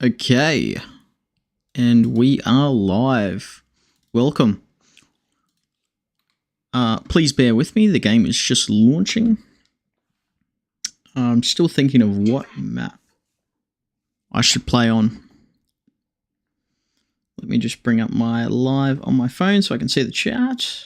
Okay, and we are live. Welcome. Please bear with me, the game is just launching. I'm still thinking of what map I should play on. Let me just bring up my live on my phone so I can see the chat.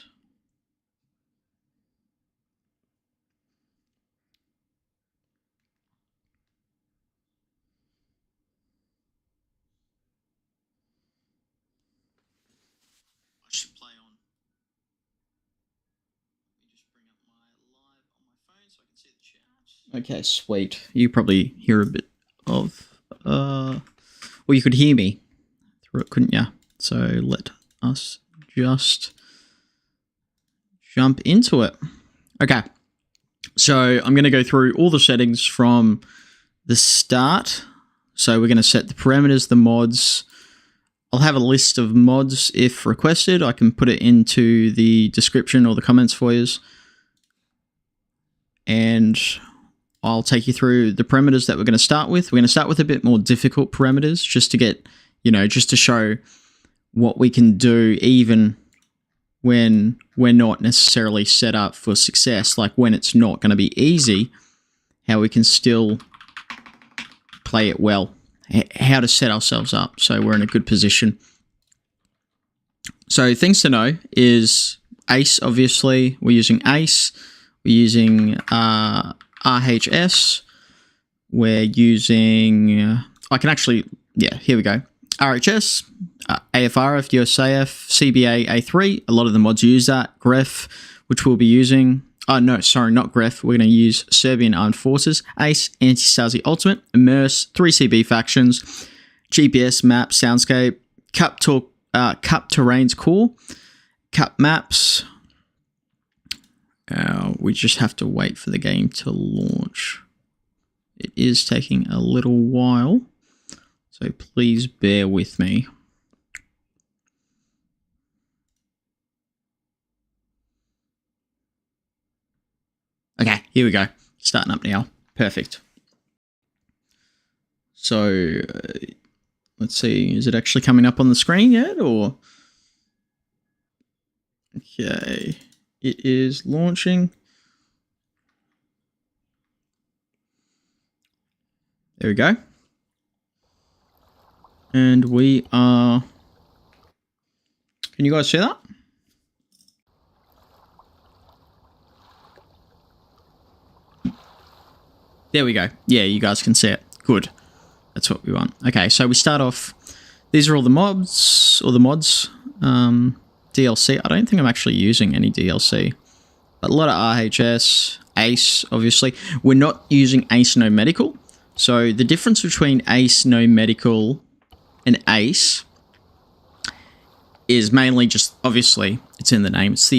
Okay, sweet. You probably hear a bit of, well, you could hear me through it, couldn't you? So let us just jump into it. Okay, so I'm going to go through all the settings from the start. So we're going to set the parameters, the mods. I'll have a list of mods if requested. I can put it into the description or the comments for you. And I'll take you through the parameters that we're going to start with. We're going to start with a bit more difficult parameters just to get, just to show what we can do even when we're not necessarily set up for success, like when it's not going to be easy, how we can still play it well, how to set ourselves up so we're in a good position. So things to know is ACE, obviously. We're using ACE. We're using RHS. We're using, I can actually, yeah, here we go. RHS, AFRF, USAF, CBA A3. A lot of the mods use that. GREF, which we'll be using. No, sorry, not GREF. We're going to use Serbian Armed Forces, ACE, Antistasi Ultimate, Immerse, 3CB factions, GPS, map, Soundscape, Cup Terrains Core, Cup Maps. We just have to wait for the game to launch. It is taking a little while, so please bear with me. Okay, here we go. Starting up now. Perfect. So, let's see. Is it actually coming up on the screen yet, or? Okay. It is launching. There we go. And we are... Can you guys see that? There we go. Yeah, you guys can see it. Good. That's what we want. Okay, so we start off... These are all the mods, DLC. I don't think I'm actually using any DLC. But a lot of RHS, ACE, obviously. We're not using ACE no medical. So the difference between ACE no medical and ACE is mainly just, obviously, it's in the name. It's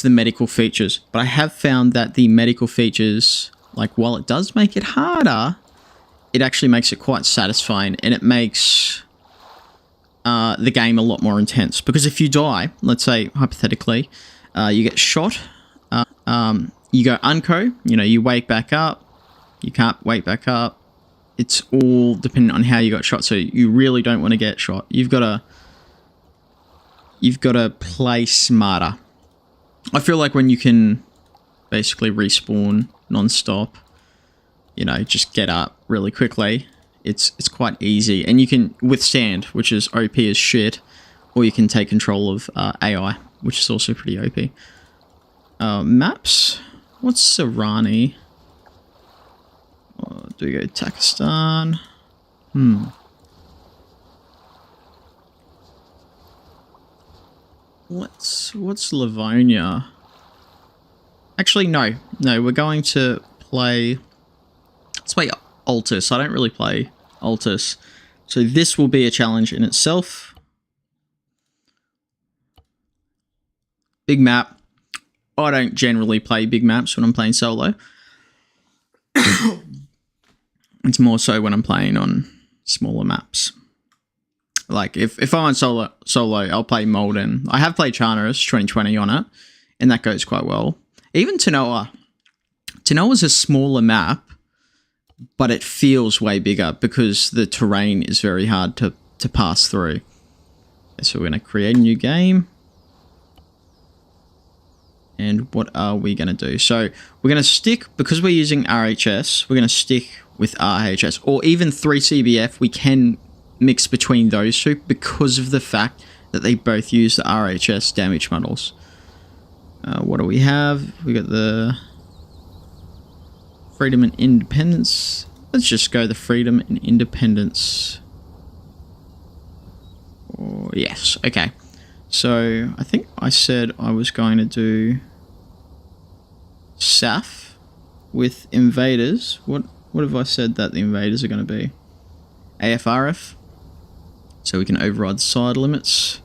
the medical features. But I have found that the medical features, like while it does make it harder, it actually makes it quite satisfying, and it makes the game a lot more intense. Because if you die, let's say hypothetically, you get shot, you go unco, you wake back up, you can't wake back up. It's all dependent on how you got shot. So you really don't want to get shot. You've got to play smarter. I feel like when you can basically respawn non-stop, just get up really quickly, it's quite easy, and you can withstand, which is OP as shit, or you can take control of AI, which is also pretty OP. Maps. What's Sarani? Do we go Takistan? What's Livonia? Actually, no, we're going to play. Let's play Altus. I don't really play Altus, so this will be a challenge in itself. Big map. I don't generally play big maps when I'm playing solo. It's more so when I'm playing on smaller maps. Like if I'm on solo, I'll play Molden. I have played Charners 2020 on it, and that goes quite well. Even Tanoa. Tanoa's a smaller map, but it feels way bigger because the terrain is very hard to pass through. So we're going to create a new game. And what are we going to do? So we're going to stick, because we're using RHS, we're going to stick with RHS, or even 3CBF. We can mix between those two because of the fact that they both use the RHS damage models. What do we have? We got the Freedom and Independence. Let's just go the Freedom and Independence. Oh, yes, okay. So I think I said I was going to do SAF with invaders. What have I said that the invaders are going to be? AFRF. So we can override the side limits.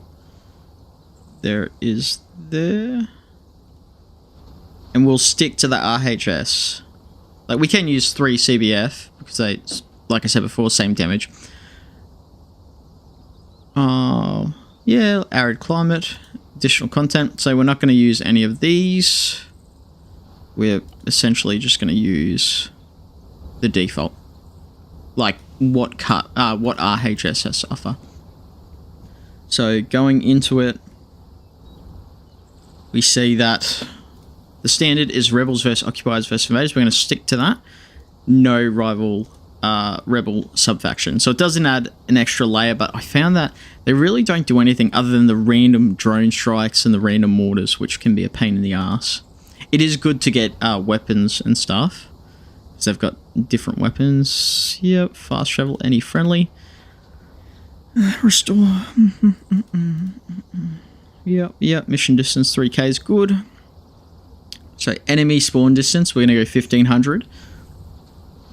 There. And we'll stick to the RHS. Like, we can use 3CBF because they, like I said before, same damage. Yeah, arid climate, additional content. So we're not going to use any of these. We're essentially just going to use the default, like what RHS has to offer. So going into it, we see that the standard is rebels versus occupiers versus invaders. We're going to stick to that. No rival rebel subfaction. So it doesn't add an extra layer, but I found that they really don't do anything other than the random drone strikes and the random mortars, which can be a pain in the ass. It is good to get weapons and stuff, because they've got different weapons. Yep, fast travel, any friendly. Restore. Yep, mission distance 3k is good. So enemy spawn distance, we're going to go 1500.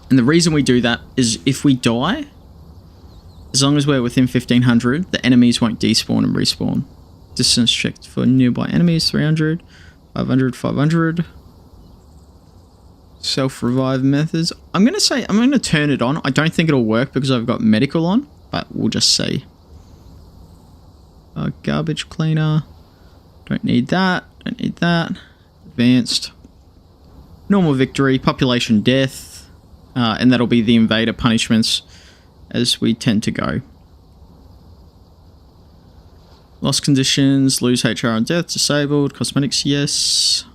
And the reason we do that is if we die, as long as we're within 1500, the enemies won't despawn and respawn. Distance checked for nearby enemies, 300, 500, 500. Self-revive methods. I'm going to turn it on. I don't think it'll work because I've got medical on, but we'll just see. Garbage cleaner. Don't need that. Don't need that. Advanced. Normal victory. Population death. And that'll be the invader punishments as we tend to go. Lost conditions, lose HR on death, disabled, cosmetics, yes.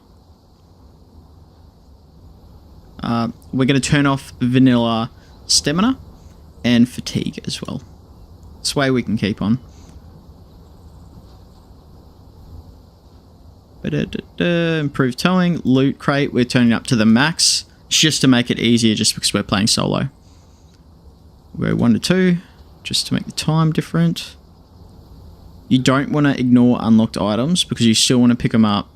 We're going to turn off vanilla stamina and fatigue as well. This way we can keep on. Improved towing, loot crate, we're turning up to the max. Just to make it easier, just because we're playing solo. We'll go 1 to 2, just to make the time different. You don't want to ignore unlocked items, because you still want to pick them up.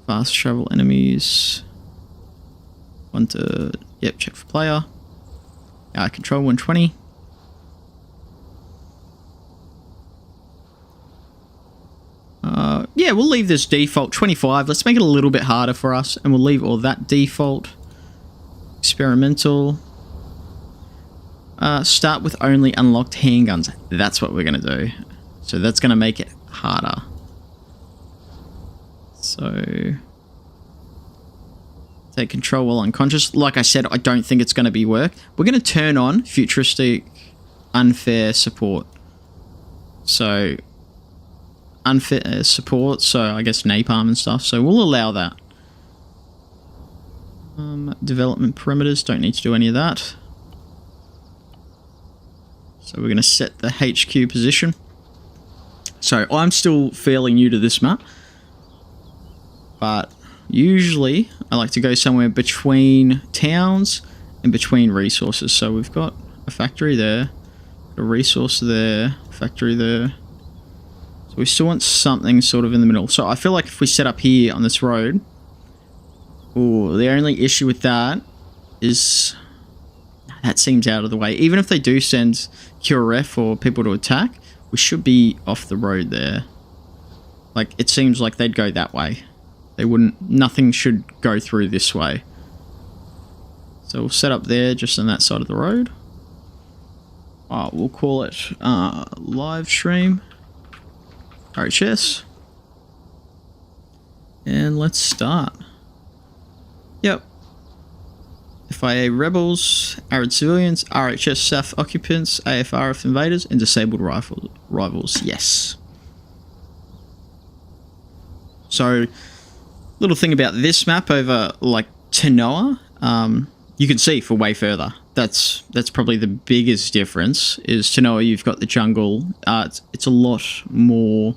Fast travel enemies. 1 to... Yep, check for player. Control 120. Yeah, we'll leave this default 25. Let's make it a little bit harder for us, and we'll leave all that default. Experimental. Start with only unlocked handguns. That's what we're going to do. So that's going to make it harder. So take control while unconscious. Like I said, I don't think it's going to be work. We're going to turn on futuristic unfair support. So unfair support, so I guess napalm and stuff, so we'll allow that. Development perimeters, don't need to do any of that. So we're going to set the HQ position. So I'm still fairly new to this map, but usually I like to go somewhere between towns and between resources. So we've got a factory there, a resource there, factory there. So we still want something sort of in the middle. So I feel like if we set up here on this road... Ooh, the only issue with that is... That seems out of the way. Even if they do send QRF or people to attack, we should be off the road there. Like, it seems like they'd go that way. They wouldn't... Nothing should go through this way. So we'll set up there, just on that side of the road. We'll call it live stream. RHS. And let's start. Yep. FIA rebels, Arab civilians, RHSSAF occupants, AFRF invaders, and disabled rivals. Yes. So, little thing about this map over like Tanoa, you can see for way further. That's probably the biggest difference. Is Tanoa, you've got the jungle. It's a lot more.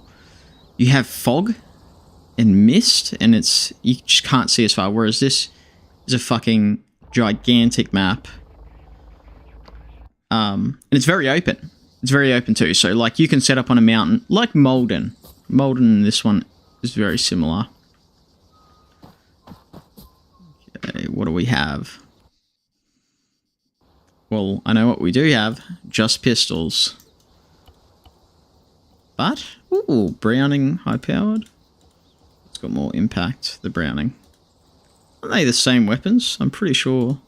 You have fog and mist, and you just can't see as far. Whereas this is a fucking gigantic map, and it's very open. It's very open too. So like you can set up on a mountain, like Malden. Malden, this one is very similar. Okay, what do we have? Well, I know what we do have. Just pistols. But, ooh, Browning high-powered. It's got more impact, the Browning. Aren't they the same weapons? I'm pretty sure.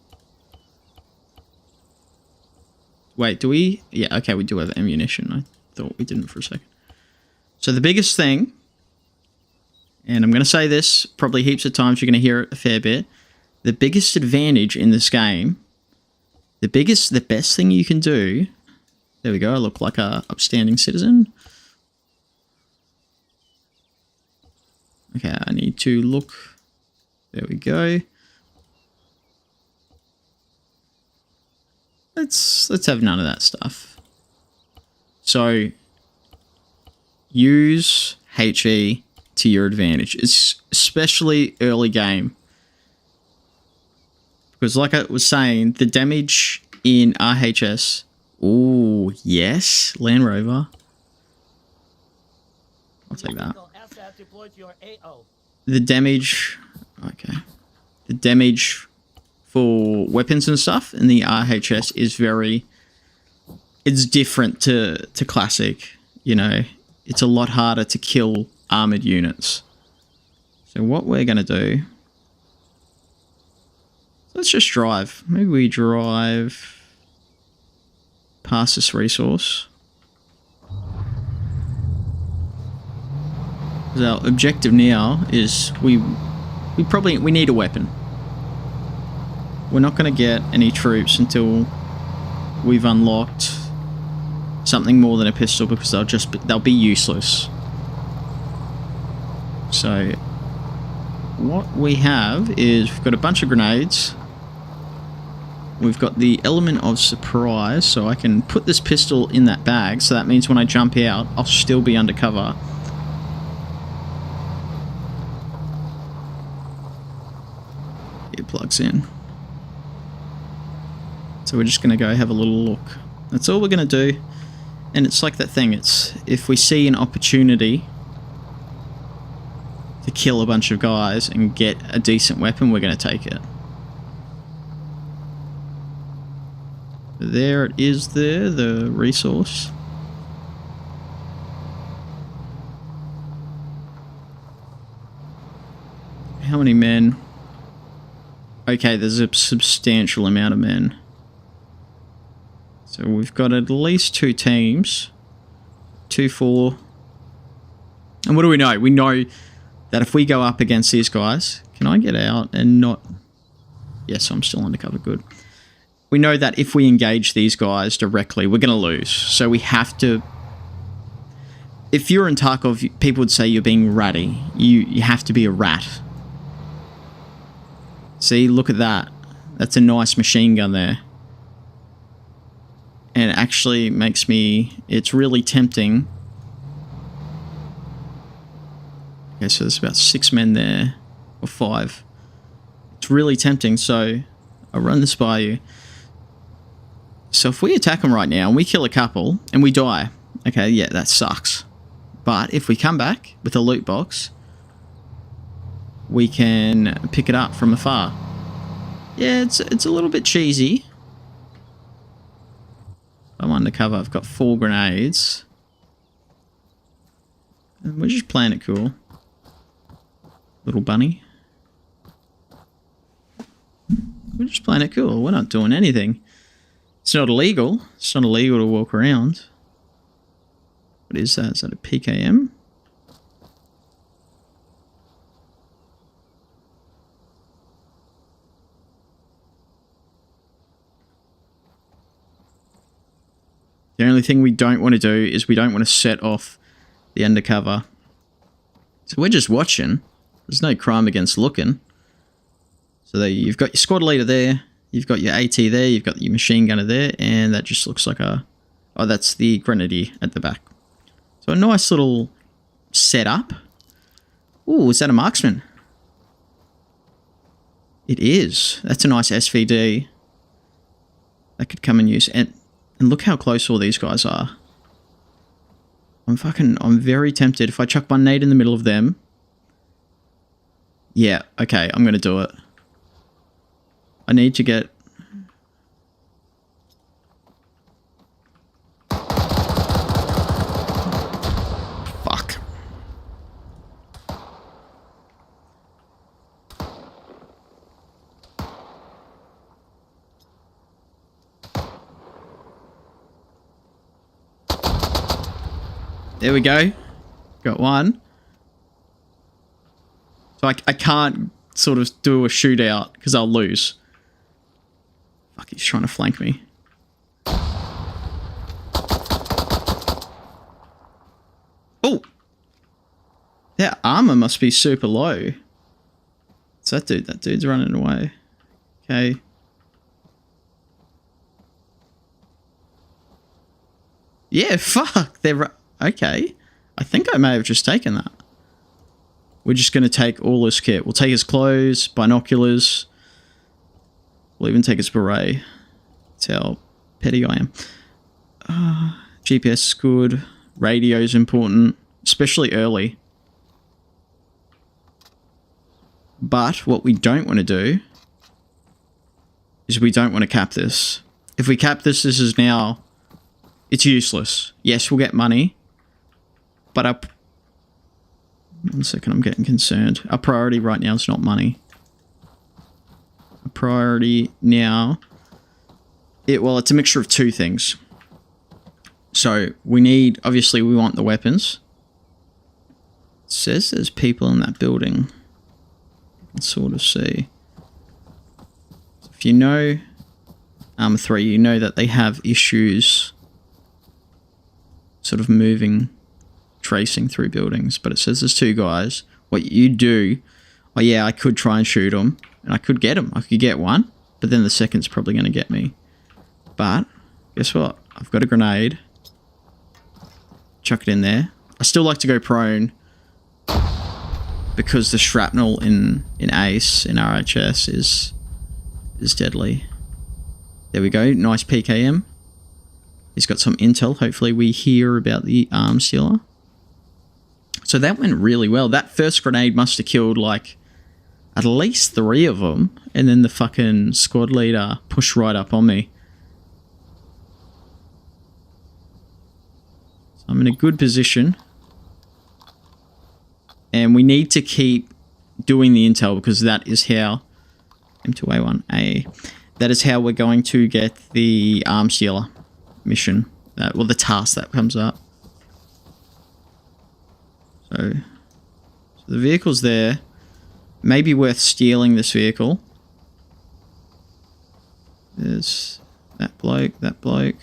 Wait, do we? Yeah, okay, we do have ammunition. I thought we didn't for a second. So the biggest thing, and I'm going to say this probably heaps of times, you're going to hear it a fair bit. The biggest advantage in this game, the best thing you can do, there we go, I look like a upstanding citizen. Okay, I need to look, there we go. Let's have none of that stuff. So, use HE to your advantage, especially early game. Because like I was saying, the damage in RHS... Ooh, yes, Land Rover. I'll take that. The damage... Okay. The damage for weapons and stuff in the RHS is very... It's different to Classic, you know. It's a lot harder to kill armored units. So what we're going to do... Let's just drive. Maybe we drive past this resource. Our objective now is we need a weapon. We're not going to get any troops until we've unlocked something more than a pistol, because they'll be useless. So what we have is we've got a bunch of grenades. We've got the element of surprise, so I can put this pistol in that bag, so that means when I jump out, I'll still be undercover. It plugs in. So we're just going to go have a little look. That's all we're going to do. And it's like that thing, it's if we see an opportunity to kill a bunch of guys and get a decent weapon, we're going to take it. There it is there, the resource. How many men? Okay, there's a substantial amount of men. So we've got at least 2 teams. 2, 4. And what do we know? We know that if we go up against these guys... Can I get out and not... Yes, I'm still undercover, good. We know that if we engage these guys directly, we're going to lose. So we have to... If you're in Tarkov, people would say you're being ratty. You have to be a rat. See, look at that. That's a nice machine gun there. And it actually makes me... It's really tempting. Okay, so there's about 6 men there. Or 5. It's really tempting, so I'll run this by you. So if we attack them right now and we kill a couple and we die, okay, yeah, that sucks. But if we come back with a loot box, we can pick it up from afar. Yeah, it's a little bit cheesy. I'm undercover. I've got 4 grenades. And we're just playing it cool. Little bunny. We're just playing it cool. We're not doing anything. It's not illegal. It's not illegal to walk around. What is that? Is that a PKM? The only thing we don't want to do is we don't want to set off the undercover. So we're just watching. There's no crime against looking. So there, you've got your squad leader there. You've got your AT there. You've got your machine gunner there. And that just looks like a... Oh, that's the grenadier at the back. So a nice little setup. Ooh, is that a marksman? It is. That's a nice SVD. That could come in use. And look how close all these guys are. I'm very tempted. If I chuck my nade in the middle of them. Yeah, okay, I'm going to do it. I need to get... Fuck. There we go. Got one. So I can't sort of do a shootout because I'll lose. Fuck, he's trying to flank me. Oh! That armor must be super low. What's that dude? That dude's running away. Okay. Yeah, fuck. They're... Okay. I think I may have just taken that. We're just going to take all his kit. We'll take his clothes, binoculars. We'll even take his beret. That's how petty I am. GPS is good. Radio is important, especially early. But what we don't want to do is we don't want to cap this. If we cap this, this is now... It's useless. Yes, we'll get money. But our... One second, I'm getting concerned. Our priority right now is not money. Our priority now... Well, it's a mixture of two things. So, we need... Obviously, we want the weapons. It says there's people in that building. You can sort of see. If you know Arma 3, you know that they have issues sort of moving... tracing through buildings, but it says there's two guys. What you do... Oh yeah, I could try and shoot them, and I could get them. I could get one, but then the second's probably going to get me. But, guess what? I've got a grenade. Chuck it in there. I still like to go prone, because the shrapnel in ACE, in RHS, is deadly. There we go, nice PKM. He's got some intel. Hopefully we hear about the arms dealer. So that went really well. That first grenade must have killed, like, at least 3 of them. And then the fucking squad leader pushed right up on me. So I'm in a good position. And we need to keep doing the intel because that is how... M2A1A. That is how we're going to get the arms dealer mission. Well, the task that comes up. So the vehicle's there. Maybe worth stealing this vehicle. There's that bloke, that bloke.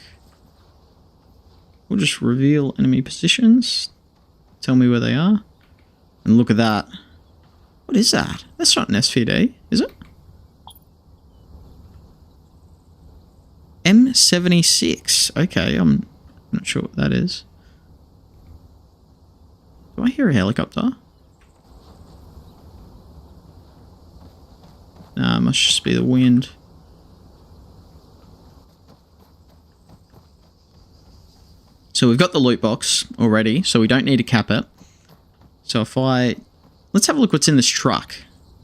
We'll just reveal enemy positions. Tell me where they are. And look at that. What is that? That's not an SVD, is it? M76. Okay, I'm not sure what that is. Do I hear a helicopter? Nah, it must just be the wind. So we've got the loot box already, so we don't need to cap it. So if I... Let's have a look what's in this truck.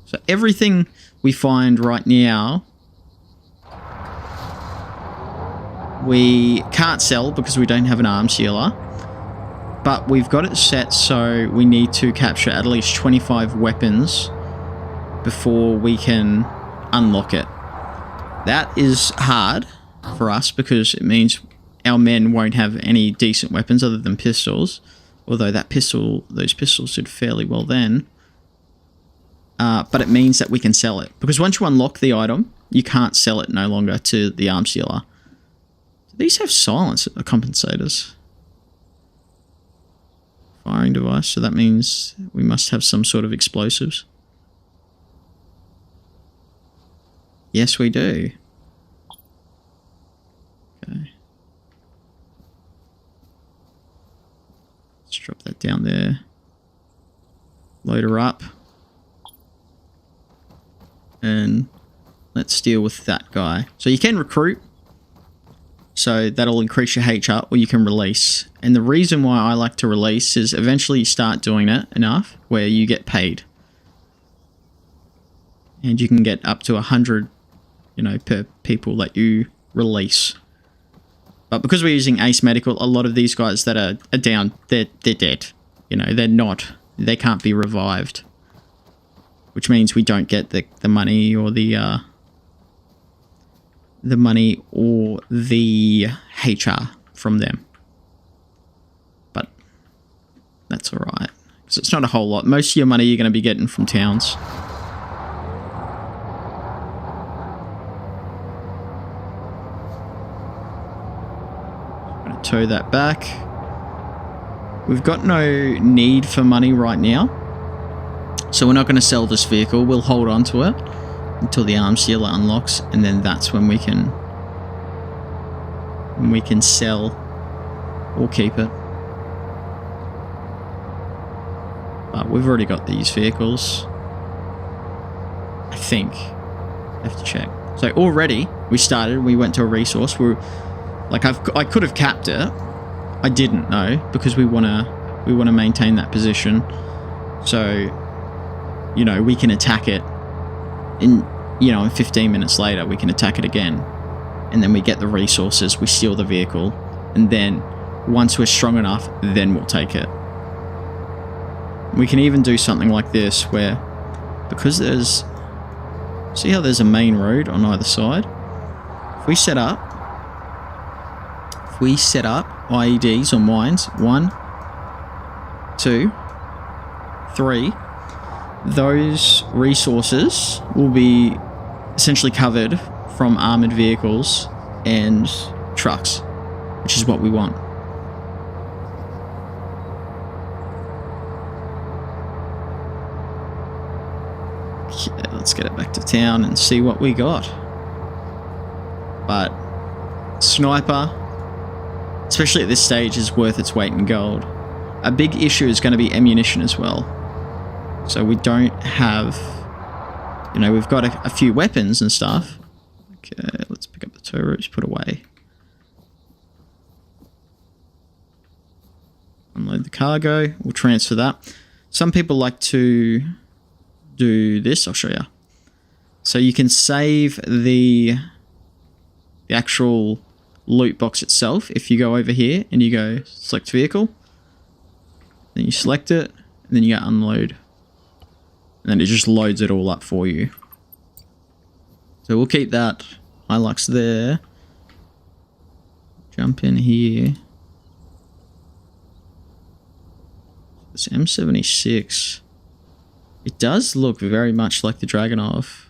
So everything we find right now... We can't sell because we don't have an arms dealer. But we've got it set so we need to capture at least 25 weapons before we can unlock it. That is hard for us because it means our men won't have any decent weapons other than pistols. Although those pistols did fairly well then. But it means that we can sell it. Because once you unlock the item, you can't sell it no longer to the arms dealer. These have silence compensators. Firing device, so that means we must have some sort of explosives. Yes, we do. Okay. Let's drop that down there. Load her up. And let's deal with that guy. So you can recruit. So that'll increase your HR, or you can release. And the reason why I like to release is eventually you start doing it enough where you get paid. And you can get up to 100, you know, per people that you release. But because we're using Ace Medical, a lot of these guys that are down, they're dead. You know, they can't be revived. Which means we don't get the money or the HR from them. But that's alright. Because it's not a whole lot. Most of your money you're going to be getting from towns. I'm going to tow that back. We've got no need for money right now. So we're not going to sell this vehicle. We'll hold on to it until the arms dealer unlocks, and then that's when we can sell or keep it. But we've already got these vehicles. I think. I have to check. So already we started. We went to a resource. I could have capped it. I didn't know because we wanna maintain that position. So, you know, we can attack it in 15 minutes later, we can attack it again. And then we get the resources, we steal the vehicle, and then once we're strong enough, then we'll take it. We can even do something like this where, because see how there's a main road on either side? If we set up IEDs or mines, 1, 2, 3, those resources will be essentially covered from armored vehicles and trucks, which is what we want. Okay, let's get it back to town and see what we got. But sniper, especially at this stage, is worth its weight in gold. A big issue is going to be ammunition as well. So we don't have, we've got a few weapons and stuff. Okay, let's pick up the tow ropes, put away. Unload the cargo, we'll transfer that. Some people like to do this, I'll show you. So you can save the actual loot box itself. If you go over here and you go select vehicle, then you select it, and then you go unload. And then it just loads it all up for you. So we'll keep that Hilux there. Jump in here. This M76. It does look very much like the Dragunov.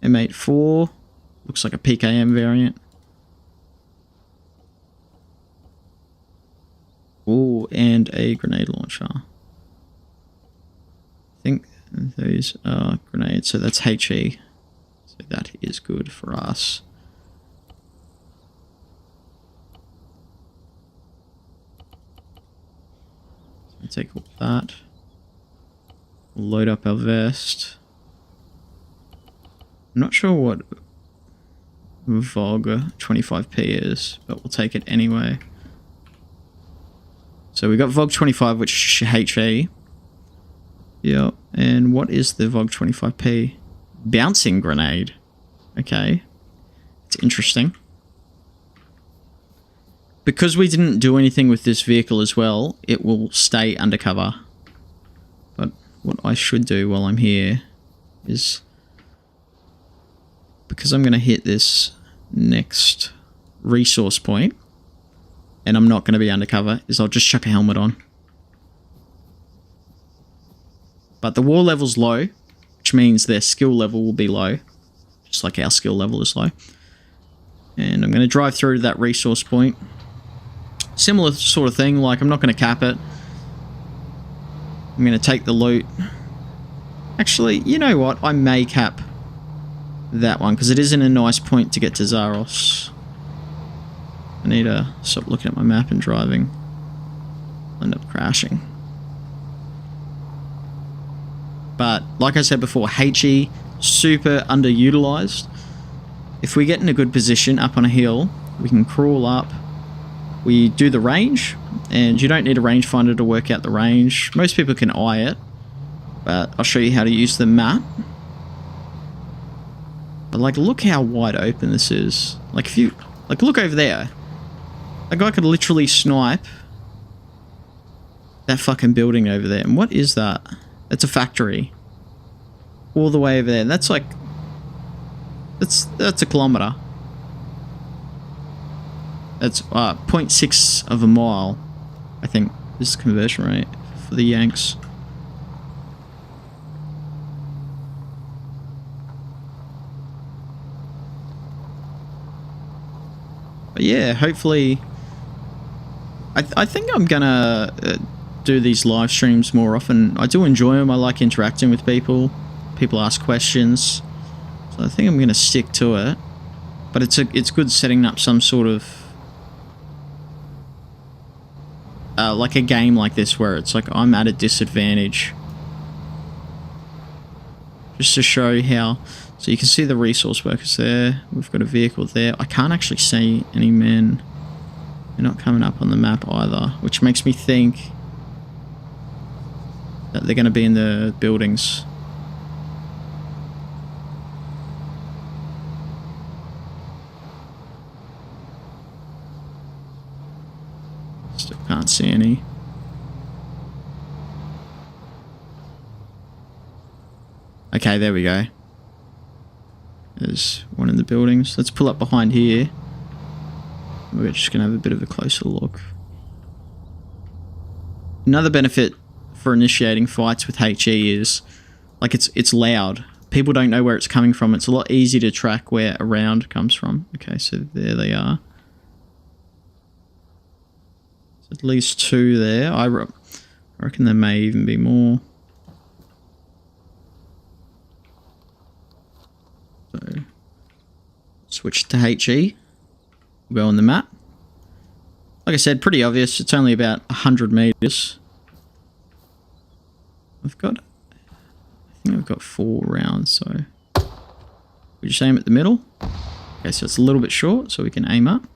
M84. Looks like a PKM variant. Oh, and a grenade launcher. I think those are grenades, so that's HE. So that is good for us. So take all that. Load up our vest. I'm not sure what VOG 25p is, but we'll take it anyway. So we got VOG 25, which is HE. Yeah, and what is the VOG 25p? Bouncing grenade. Okay, it's interesting. Because we didn't do anything with this vehicle as well, it will stay undercover. But what I should do while I'm here is, because I'm going to hit this next resource point, and I'm not going to be undercover, is I'll just chuck a helmet on. But the war level's low, which means their skill level will be low, just like our skill level is low. And I'm going to drive through to that resource point. Similar sort of thing, like I'm not going to cap it. I'm going to take the loot. Actually, you know what? I may cap that one because it isn't a nice point to get to Zaros. I need to stop looking at my map and driving. I'll end up crashing. But like I said before, HE, super underutilized. If we get in a good position up on a hill, we can crawl up. We do the range, and you don't need a rangefinder to work out the range. Most people can eye it, but I'll show you how to use the map. But like, look how wide open this is. Like if you, like look over there. A guy could literally snipe that fucking building over there. And what is that? It's a factory. All the way over there. That's like, that's a kilometer. That's 0.6 of a mile, I think, is the conversion rate for the Yanks. But yeah, hopefully, I think I'm gonna do these live streams more often. I do enjoy them. I like interacting with people. People ask questions, so I think I'm gonna stick to it. But it's good setting up some sort of like a game like this where it's like I'm at a disadvantage, just to show how. So you can see the resource workers there. We've got a vehicle there. I can't actually see any men. They're not coming up on the map either, which makes me think that they're going to be in the buildings. Still can't see any. Okay, there we go. There's one in the buildings. Let's pull up behind here. We're just going to have a bit of a closer look. Another benefit for initiating fights with HE is, like, it's loud. People don't know where it's coming from. It's a lot easier to track where a round comes from. Okay, so there they are. There's at least two there. I reckon there may even be more. So, switch to HE. We'll go on the map. Like I said, pretty obvious. It's only about 100 meters. I think I've got 4 rounds, so we just aim at the middle. Okay, so it's a little bit short, so we can aim up.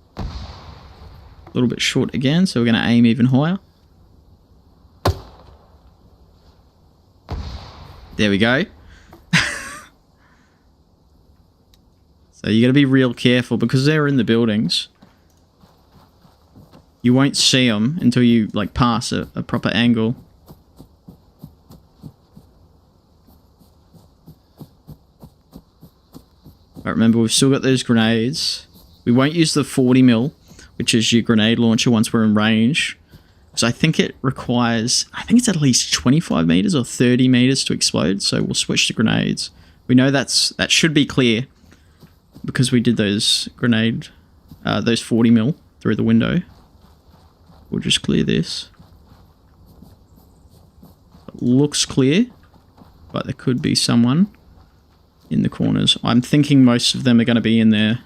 A little bit short again, so we're going to aim even higher. There we go. So you got to be real careful because they're in the buildings. You won't see them until you like pass a proper angle. But remember, we've still got those grenades. We won't use the 40 mil, which is your grenade launcher once we're in range. So I think it requires, I think it's at least 25 meters or 30 meters to explode. So we'll switch to grenades. We know that should be clear because we did those grenade, those 40 mil through the window. We'll just clear this. It looks clear, but there could be someone in the corners. I'm thinking most of them are going to be in there.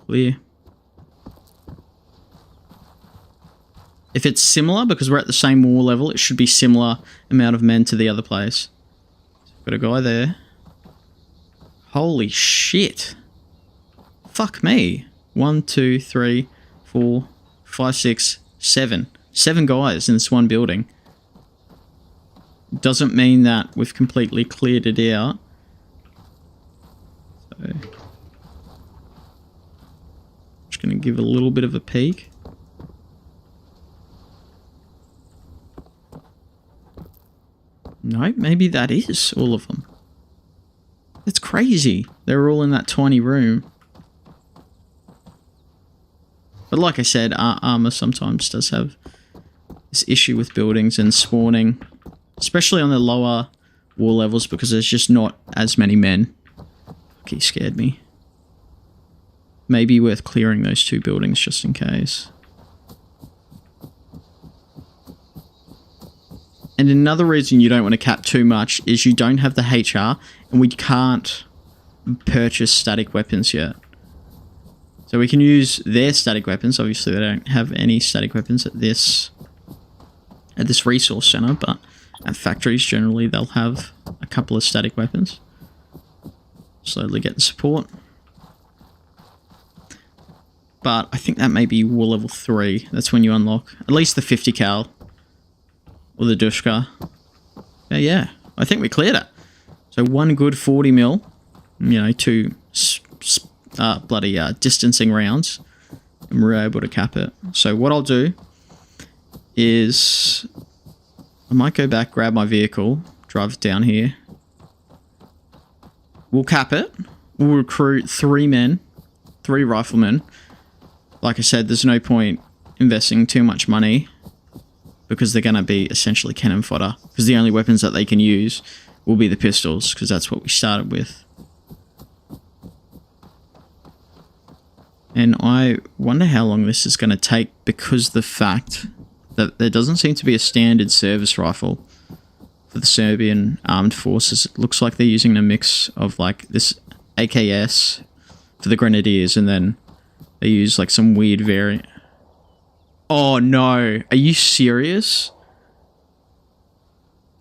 Clear. If it's similar, because we're at the same wall level, it should be similar amount of men to the other place. Got a guy there. Holy shit. Fuck me. 1, 2, 3, 4, 5, 6, 7. 7 guys in this one building. Doesn't mean that we've completely cleared it out. So, just going to give a little bit of a peek. No, maybe that is all of them. It's crazy. They're all in that tiny room. But like I said, armor sometimes does have this issue with buildings and spawning, especially on the lower wall levels, because there's just not as many men. Okay, he scared me. Maybe worth clearing those 2 buildings just in case. And another reason you don't want to cap too much is you don't have the HR, and we can't purchase static weapons yet. So we can use their static weapons. Obviously, they don't have any static weapons at this resource center, but at factories generally they'll have a couple of static weapons. Slowly getting support. But I think that may be war level 3. That's when you unlock at least the 50 cal. Or the Dushka. Yeah, I think we cleared it. So 1 good 40 mil. You know, 2 bloody distancing rounds. And we're able to cap it. So what I'll do is I might go back, grab my vehicle, drive it down here. We'll cap it. We'll recruit 3 men, 3 riflemen. Like I said, there's no point investing too much money, because they're going to be essentially cannon fodder. Because the only weapons that they can use will be the pistols, because that's what we started with. And I wonder how long this is going to take, because the fact that there doesn't seem to be a standard service rifle for the Serbian armed forces. It looks like they're using a mix of like this AKS for the grenadiers, and then they use like some weird variant. Oh no, are you serious?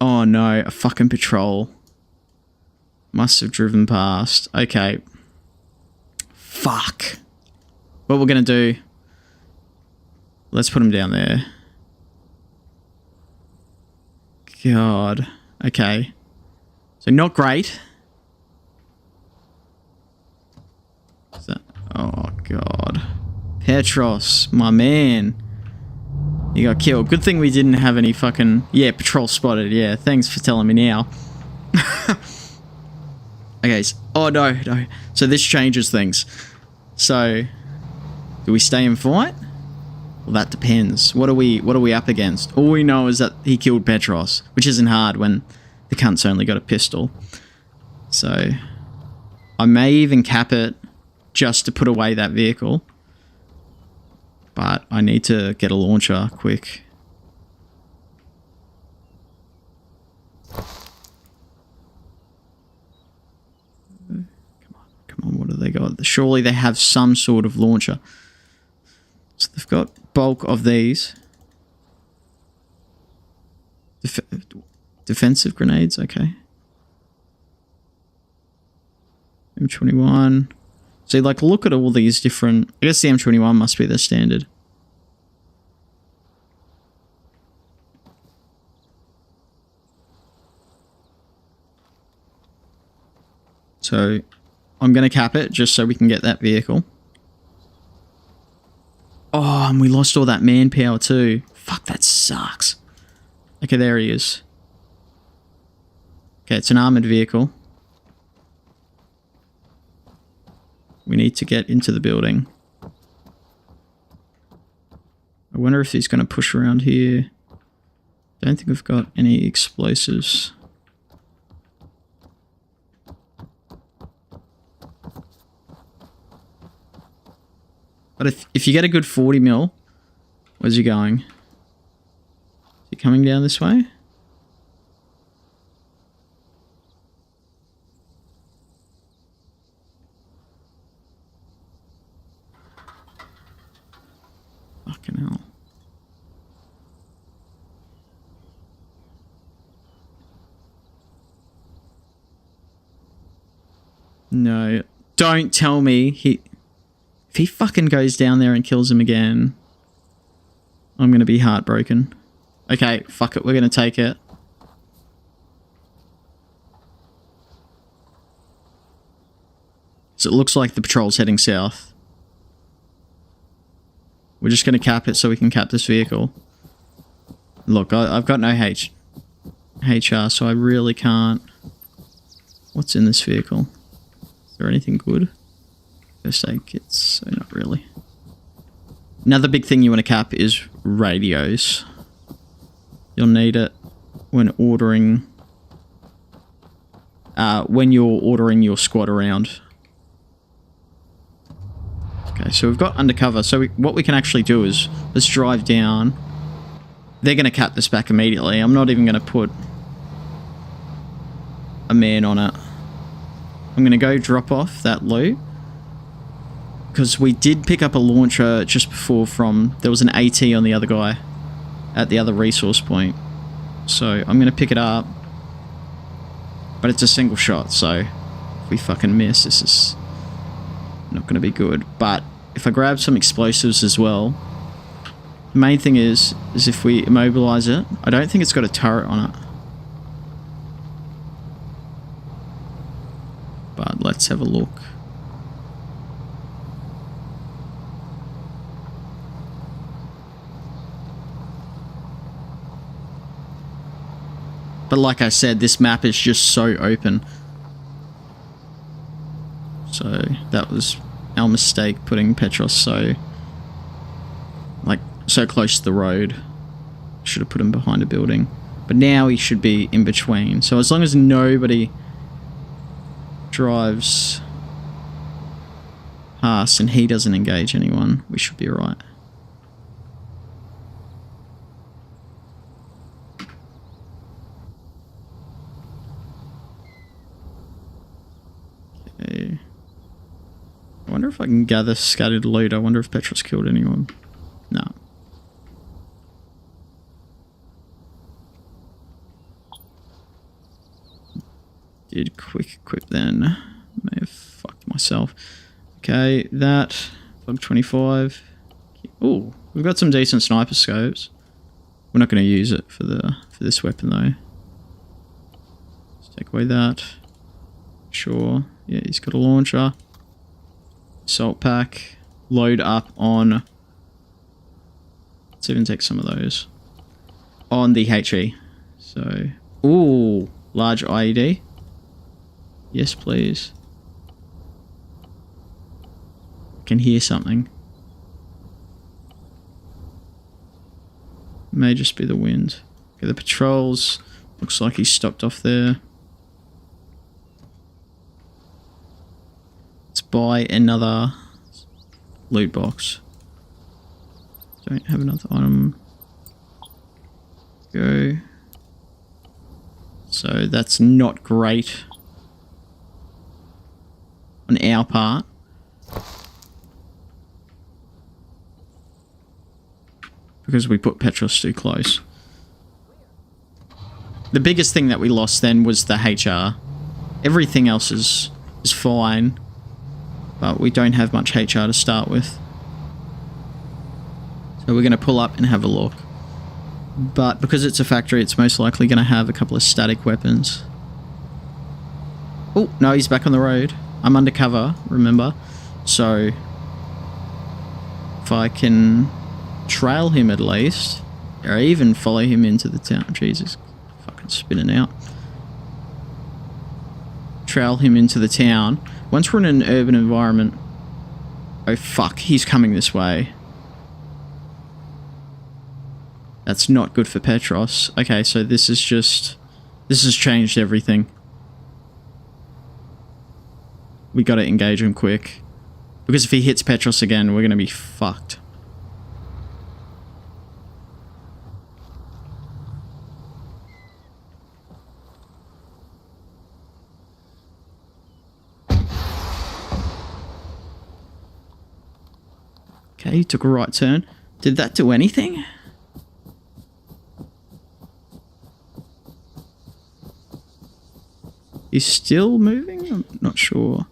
Oh no, a fucking patrol. Must have driven past. Okay. Fuck. What we're gonna do, let's put him down there. God. Okay. So not great. Is that, oh god. Petros, my man. You got killed. Good thing we didn't have any fucking... Yeah, patrol spotted. Yeah, thanks for telling me now. Okay, so, oh no, no. So this changes things. So, do we stay and fight? Well, that depends. What are we up against? All we know is that he killed Petros, which isn't hard when the cunt's only got a pistol. So, I may even cap it just to put away that vehicle. But I need to get a launcher quick. Come on, what do they got? Surely they have some sort of launcher. So they've got bulk of these. Defensive grenades, okay. M21. So like look at all these different... I guess the M21 must be the standard. So I'm going to cap it just so we can get that vehicle. Oh, and we lost all that manpower too. Fuck, that sucks. Okay, there he is. Okay, it's an armored vehicle. We need to get into the building. I wonder if he's going to push around here. Don't think we've got any explosives. But if you get a good 40 mil, where's he going? Is he coming down this way? Fucking hell. No, don't tell me if he fucking goes down there and kills him again, I'm going to be heartbroken. Okay, fuck it, we're going to take it. So it looks like the patrol's heading south. We're just going to cap it so we can cap this vehicle. Look, I've got no HR, so I really can't... What's in this vehicle? Is there anything good? First aid kits, so not really. Another big thing you want to cap is radios. You'll need it when ordering... when you're ordering your squad around. Okay, so we've got undercover. So what we can actually do is let's drive down. They're going to cut this back immediately. I'm not even going to put a man on it. I'm going to go drop off that loot. Because we did pick up a launcher just before from... There was an AT on the other guy at the other resource point. So I'm going to pick it up. But it's a single shot, so if we fucking miss, this is not going to be good. But if I grab some explosives as well, the main thing is if we immobilize it, I don't think it's got a turret on it. But let's have a look. But like I said, this map is just so open. So that was our mistake, putting Petros so close to the road. Should have put him behind a building. But now he should be in between. So as long as nobody drives past and he doesn't engage anyone, we should be alright. Okay. I wonder if I can gather scattered loot. I wonder if Petros killed anyone. No. Did quick equip then. May have fucked myself. Okay, that. Bug 25. Oh, we've got some decent sniper scopes. We're not going to use it for this weapon though. Let's take away that. Sure. Yeah, he's got a launcher. Assault pack. Load up on... Let's even take some of those. On the HE. So... Ooh! Large IED. Yes, please. I can hear something. May just be the wind. Okay, the patrols. Looks like he's stopped off there. Let's buy another loot box. Don't have another item. Go. So that's not great on our part. Because we put Petros too close. The biggest thing that we lost then was the HR. Everything else is fine. But we don't have much HR to start with. So we're going to pull up and have a look. But because it's a factory, it's most likely going to have a couple of static weapons. Oh, no, he's back on the road. I'm undercover, remember? So if I can trail him at least, or even follow him into the town. Jesus, fucking spinning out. Trail him into the town. Once we're in an urban environment... Oh fuck, he's coming this way. That's not good for Petros. Okay, so this is just... This has changed everything. We gotta engage him quick. Because if he hits Petros again, we're gonna be fucked. Okay, he took a right turn. Did that do anything? He's still moving? I'm not sure.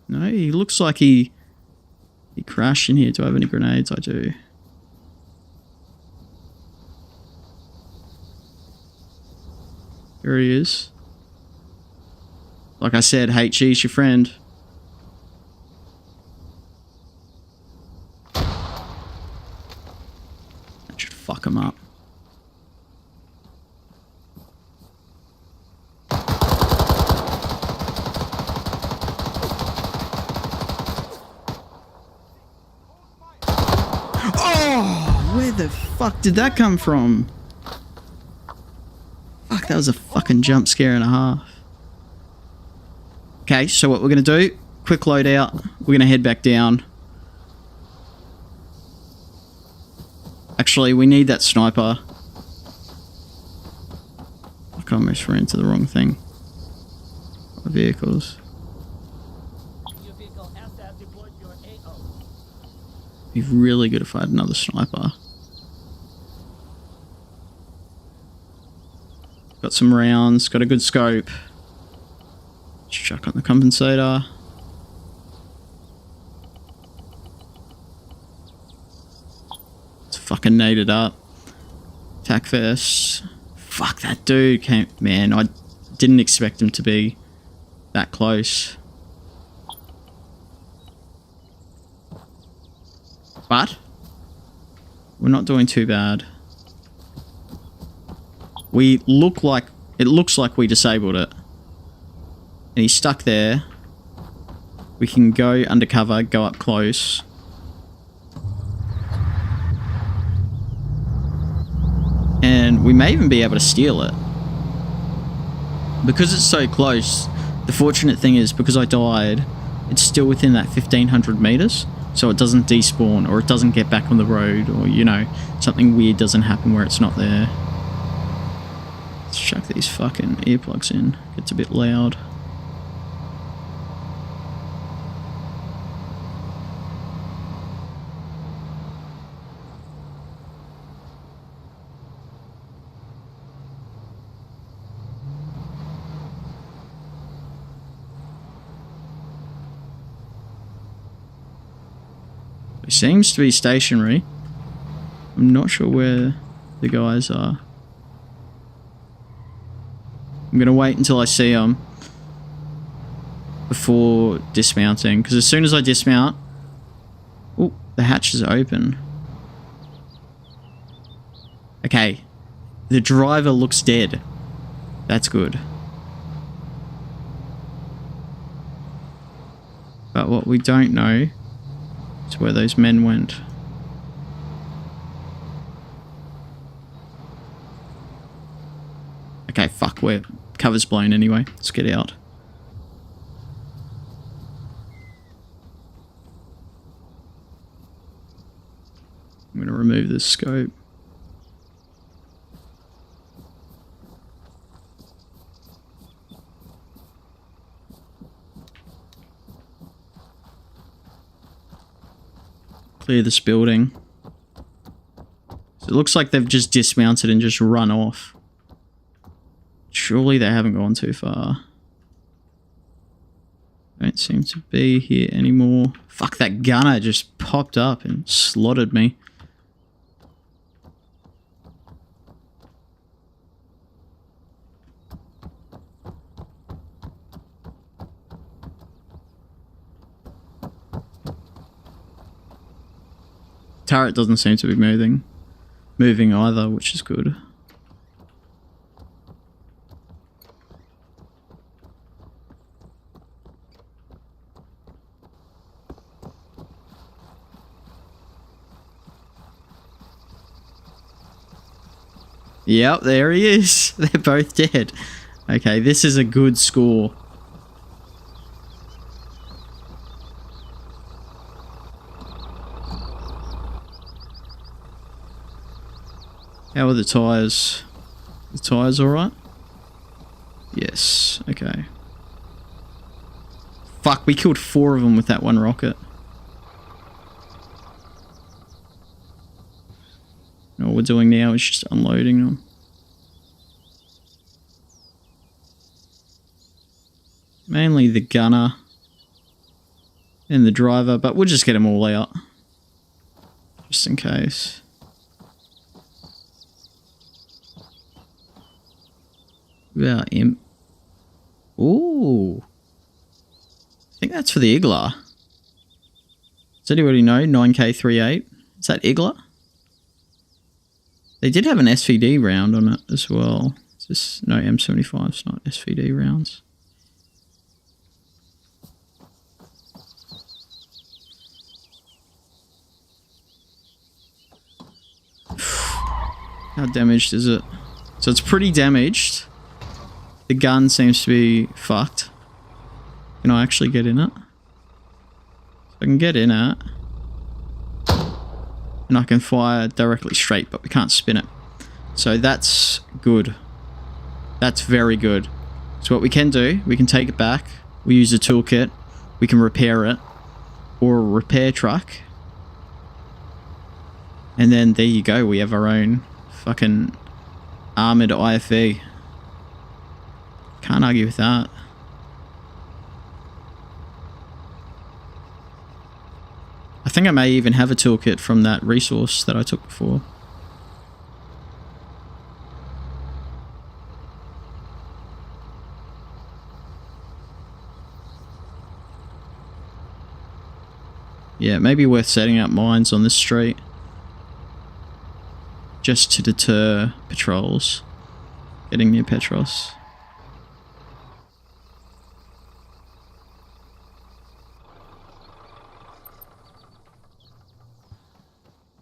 No, he looks like he crashed in here. Do I have any grenades? I do. Here he is. Like I said, HE's your friend. That should fuck him up. Where the fuck did that come from? Fuck, that was a fucking jump scare and a half. Okay, so what we're going to do, quick loadout. We're going to head back down. Actually, we need that sniper. I almost ran into the wrong thing. My vehicles. Be really good if I had another sniper. Got some rounds, got a good scope. Just chuck on the compensator. It's fucking naded up. Attack vest. Fuck, that dude came... Man, I didn't expect him to be that close. But we're not doing too bad. We look like... It looks like we disabled it. And he's stuck there. We can go undercover, go up close. And we may even be able to steal it. Because it's so close, the fortunate thing is, because I died, it's still within that 1500 meters. So it doesn't despawn, or it doesn't get back on the road, or, you know, something weird doesn't happen where it's not there. Let's chuck these fucking earplugs in. Gets a bit loud. It seems to be stationary. I'm not sure where the guys are. I'm going to wait until I see them before dismounting, because as soon as I dismount... Oh, the hatch is open. Okay. The driver looks dead. That's good. But what we don't know is where those men went. Okay, fuck, we're cover's blown anyway. Let's get out. I'm going to remove this scope. Clear this building. So it looks like they've just dismounted and just run off. Surely they haven't gone too far. Don't seem to be here anymore. Fuck, that gunner just popped up and slotted me. Turret doesn't seem to be moving either, which is good. Yep, there he is. They're both dead. Okay, this is a good score. How are the tyres? The tyres alright? Yes, okay. Fuck, we killed 4 of them with that one rocket. And all we're doing now is just unloading them. Mainly the gunner and the driver, but we'll just get them all out. Just in case. About him. Ooh. I think that's for the Igla. Does anybody know 9K38? Is that Igla? They did have an SVD round on it as well. Is this, no, M75's not SVD rounds. How damaged is it? So it's pretty damaged. The gun seems to be fucked. Can I actually get in it? So I can get in it. And I can fire directly straight, but we can't spin it. So that's good. That's very good. So what we can do, we can take it back. We use a toolkit. We can repair it. Or a repair truck. And then there you go. We have our own fucking armored IFV. Can't argue with that. I think I may even have a toolkit from that resource that I took before. Yeah, it may be worth setting up mines on this street. Just to deter patrols. Getting near Petros.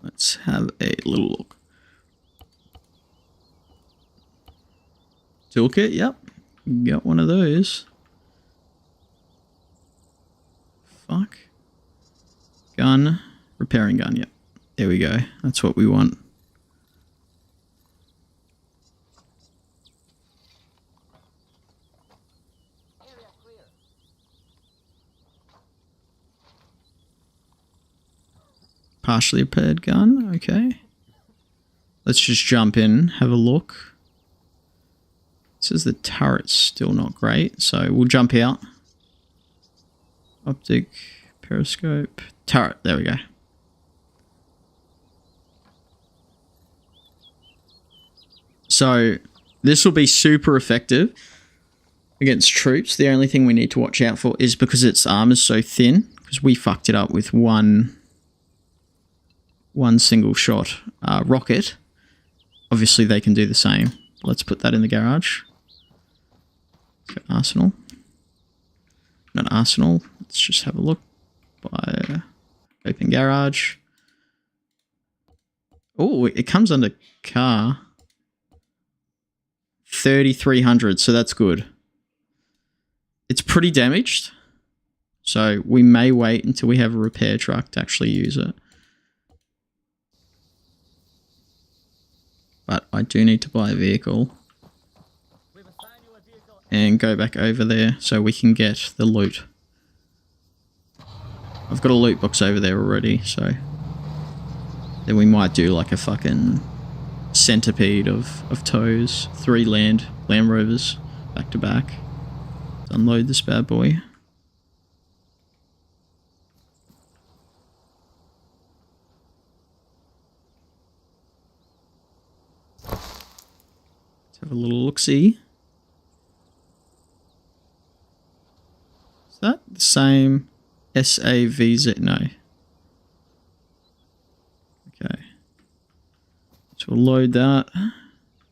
Let's have a little look. Toolkit, yep. Got one of those. Fuck. Gun. Repairing gun, yep. There we go. That's what we want. Partially repaired gun, okay. Let's just jump in, have a look. It says the turret's still not great, so we'll jump out. Optic, periscope, turret, there we go. So this will be super effective against troops. The only thing we need to watch out for is because its armor's so thin, because we fucked it up with one single shot rocket. Obviously they can do the same. Let's put that in the garage. Let's go arsenal. Not arsenal. Let's just have a look. By open garage. Oh, it comes under car. 3,300, so that's good. It's pretty damaged. So we may wait until we have a repair truck to actually use it. But I do need to buy a vehicle and go back over there so we can get the loot. I've got a loot box over there already, so then we might do like a fucking centipede of tows. 3 Land Rovers back to back. Let's unload this bad boy. Have a little look-see. Is that the same SAVZ? No. Okay. So we'll load that.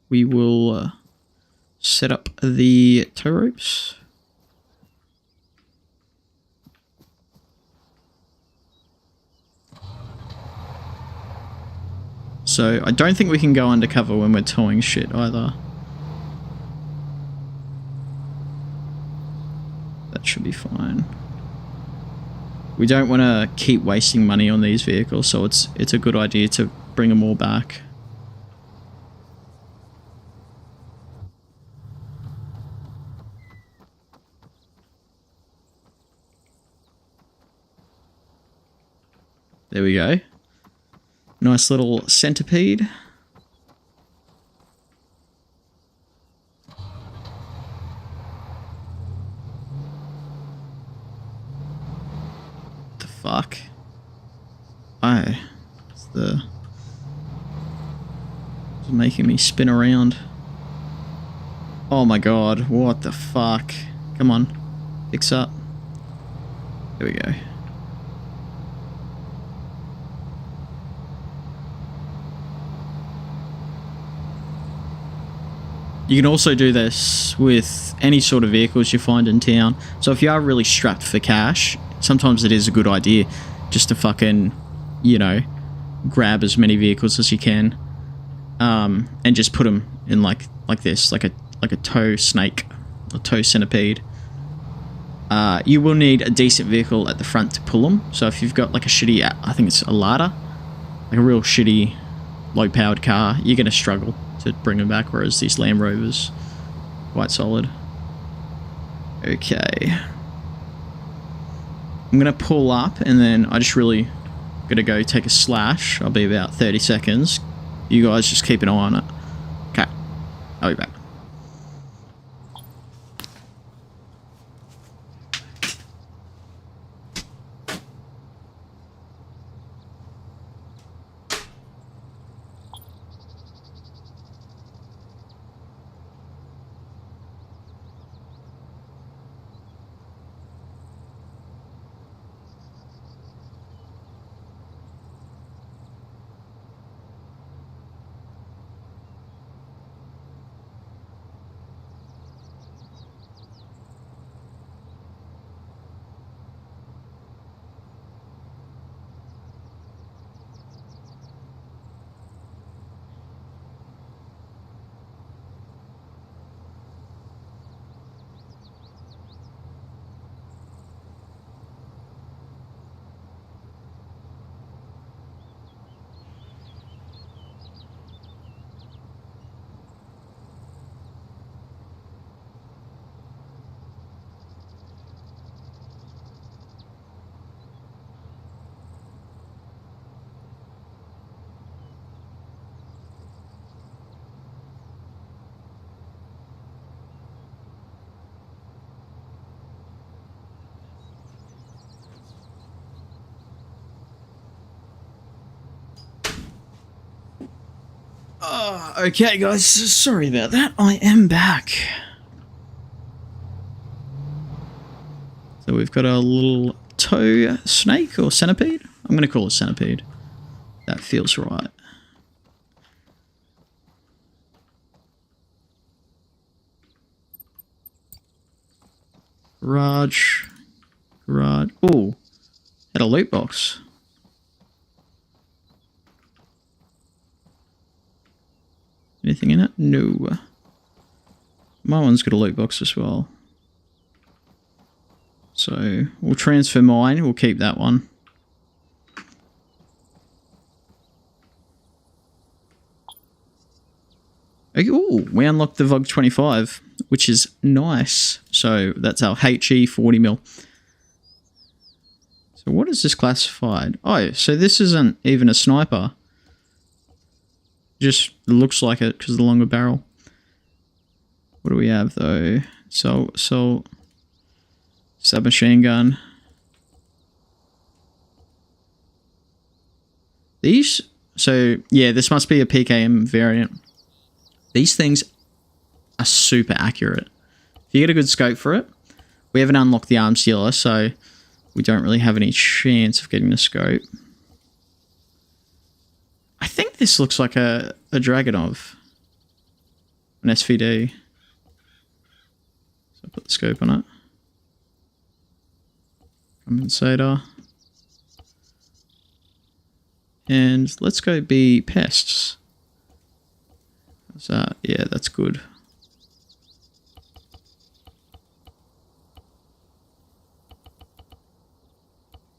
We will set up the tow ropes. So I don't think we can go undercover when we're towing shit either. That should be fine. We don't want to keep wasting money on these vehicles, so it's a good idea to bring them all back. There we go. Nice little centipede. Fuck. It's making me spin around. Oh my god, what the fuck? Come on. Fix up. There we go. You can also do this with any sort of vehicles you find in town. So if you are really strapped for cash, sometimes it is a good idea just to fucking, you know, grab as many vehicles as you can. and just put them in like this, like a tow snake or tow centipede. You will need a decent vehicle at the front to pull them. So if you've got like a shitty, I think it's a Lada, like a real shitty low-powered car, you're going to struggle to bring them back, whereas these Land Rovers, quite solid. Okay. I'm going to pull up, and then I just really got to go take a slash. I'll be about 30 seconds. You guys just keep an eye on it. Okay. I'll be back. Oh, okay, guys. Sorry about that. I am back. So we've got a little tow snake or centipede. I'm going to call it centipede. That feels right. Garage. Oh, had a loot box. Anything in it? No. My one's got a loot box as well. So we'll transfer mine. We'll keep that one. Okay, ooh, we unlocked the VOG 25, which is nice. So that's our HE 40mm. So what is this classified? Oh, so this isn't even a sniper. Just looks like it because of the longer barrel. What do we have though? So submachine gun. These, so yeah, this must be a PKM variant. These things are super accurate. If you get a good scope for it, we haven't unlocked the arms dealer, so we don't really have any chance of getting the scope. I think this looks like a Dragunov. An SVD. So I'll put the scope on it. Compensator. And let's go be pests. How's that? Yeah, that's good.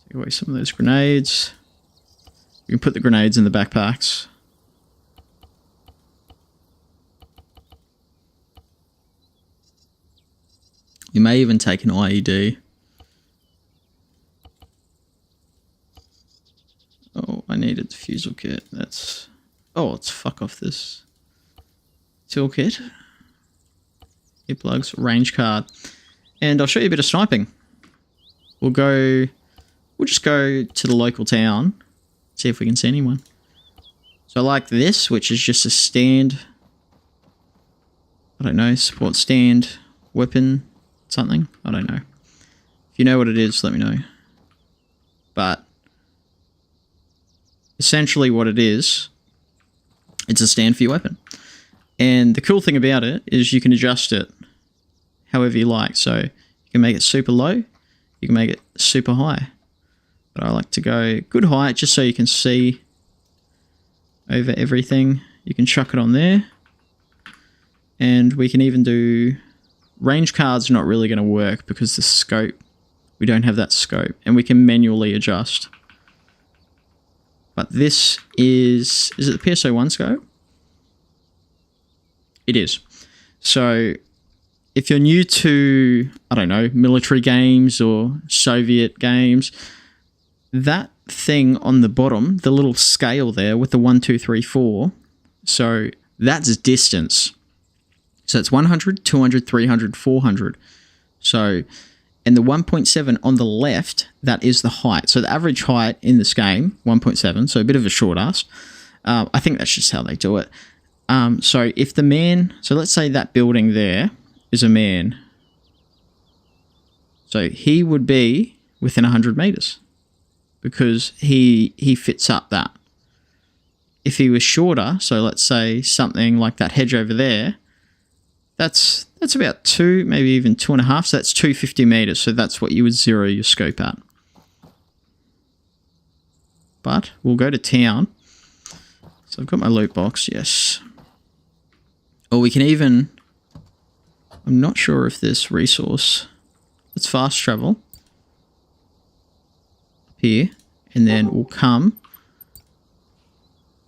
Take away some of those grenades. We can put the grenades in the backpacks. You may even take an IED. Oh, I need a diffusal kit. That's... Oh, let's fuck off this. Toolkit. Earplugs, range card. And I'll show you a bit of sniping. We'll just go to the local town. See if we can see anyone. So I like this, which is just a stand. I don't know, support stand, weapon, something. I don't know. If you know what it is, let me know. But essentially what it is, it's a stand for your weapon. And the cool thing about it is you can adjust it however you like. So you can make it super low, you can make it super high. But I like to go good height just so you can see over everything. you can chuck it on there. And we can even do... Range card's not really going to work because the scope, we don't have that scope. And we can manually adjust. But this is it the PSO1 scope? It is. So if you're new to, I don't know, military games or Soviet games, that thing on the bottom, the little scale there with the 1, 2, 3, 4, so that's distance. So it's 100, 200, 300, 400. So, and the 1.7 on the left, that is the height. So the average height in this game, 1.7, so a bit of a short ass. I think that's just how they do it. So if the man, so let's say that building there is a man. So he would be within 100 meters because he fits up that. If he was shorter, so let's say something like that hedge over there, that's about 2, maybe even 2.5. So that's 250 meters. So that's what you would zero your scope at. But we'll go to town. So I've got my loot box, yes. Or we can even, I'm not sure if this resource, let's fast travel up here, and then we'll come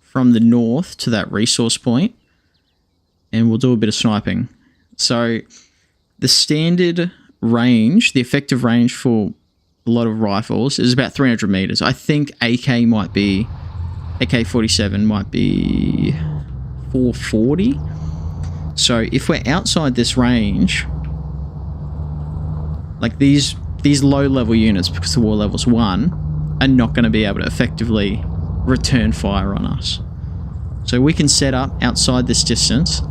from the north to that resource point, and we'll do a bit of sniping. So the standard range, the effective range for a lot of rifles is about 300 meters. I think AK-47 might be 440. So if we're outside this range, like these low level units, because the war level's 1, are not going to be able to effectively return fire on us. So we can set up outside this distance.